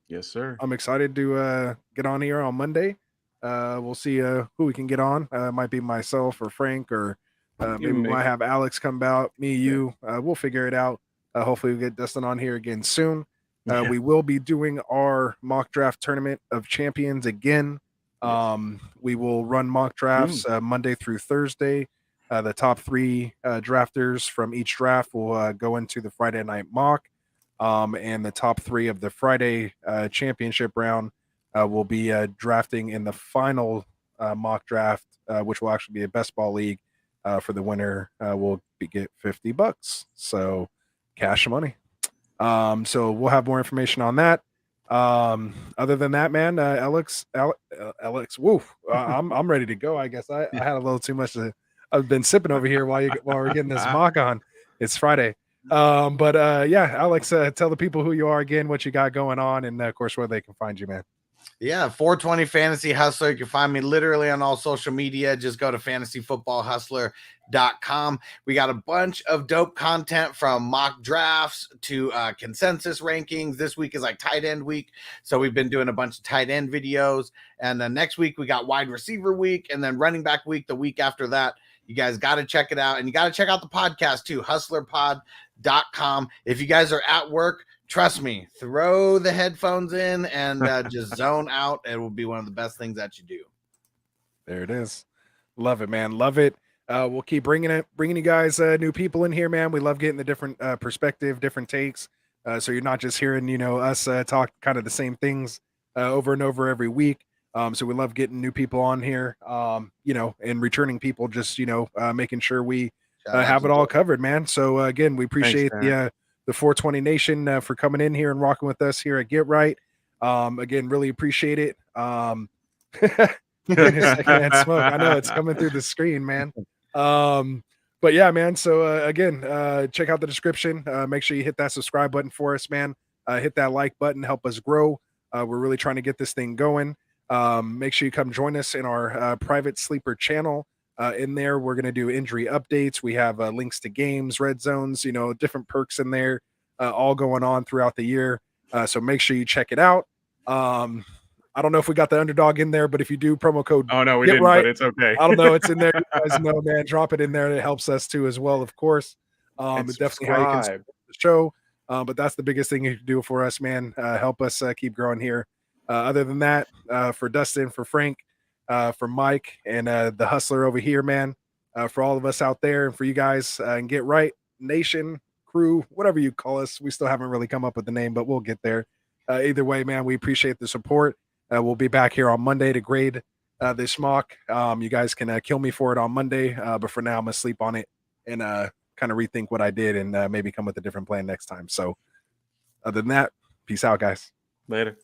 [SPEAKER 2] Yes, sir.
[SPEAKER 1] I'm excited to get on here on Monday. We'll see who we can get on. It might be myself or Frank or maybe we might have Alex come out. Me, you. We'll figure it out. Hopefully we get Dustin on here again soon. We will be doing our mock draft tournament of champions again. We will run mock drafts Monday through Thursday. The top 3 drafters from each draft will go into the Friday night mock. And the top 3 of the Friday championship round will be drafting in the final mock draft, which will actually be a best ball league For the winner, we'll get $50. So cash money. So we'll have more information on that. Other than that, man, Alex, woof, I'm ready to go. I guess I had a little too much I've been sipping over here while we're getting this mock on. It's Friday. Yeah, Alex, tell the people who you are again, what you got going on, and of course where they can find you, man.
[SPEAKER 3] Yeah, 420 Fantasy Hustler. You can find me literally on all social media. Just go to fantasyfootballhustler.com. We got a bunch of dope content from mock drafts to consensus rankings. This week is like tight end week. So we've been doing a bunch of tight end videos. And then next week we got wide receiver week and then running back week the week after that. You guys got to check it out. And you got to check out the podcast too, hustlerpod.com. If you guys are at work, trust me, throw the headphones in and just zone out. It will be one of the best things that you do.
[SPEAKER 1] There it is. Love it, man. Love it. We'll keep bringing you guys new people in here, man. We love getting the different perspective, different takes. So you're not just hearing, us talk kind of the same things over and over every week. So we love getting new people on here, and returning people, just, making sure we have it all covered, man. So again, we appreciate the 420 Nation for coming in here and rocking with us here at Get Right. Again, really appreciate it. Secondhand smoke. I know it's coming through the screen, man. But yeah, man. So again, check out the description. Make sure you hit that subscribe button for us, man. Hit that like button, help us grow. We're really trying to get this thing going. Make sure you come join us in our private sleeper channel. In there, we're going to do injury updates. We have links to games, red zones, different perks in there, all going on throughout the year. So make sure you check it out. I don't know if we got the Underdog in there, but if you do promo code,
[SPEAKER 2] oh no, we didn't, but it's okay.
[SPEAKER 1] I don't know, it's in there. You guys know, man, drop it in there. It helps us too, as well, of course. It's definitely how you can support the show. But that's the biggest thing you can do for us, man. Help us keep growing here. Other than that, for Dustin, for Frank, for Mike, and the hustler over here, man, for all of us out there, and for you guys, and Get Right Nation, crew, whatever you call us. We still haven't really come up with the name, but we'll get there. Either way, man, we appreciate the support. We'll be back here on Monday to grade this mock. You guys can kill me for it on Monday, but for now, I'm going to sleep on it and kind of rethink what I did and maybe come with a different plan next time. So other than that, peace out, guys.
[SPEAKER 2] Later.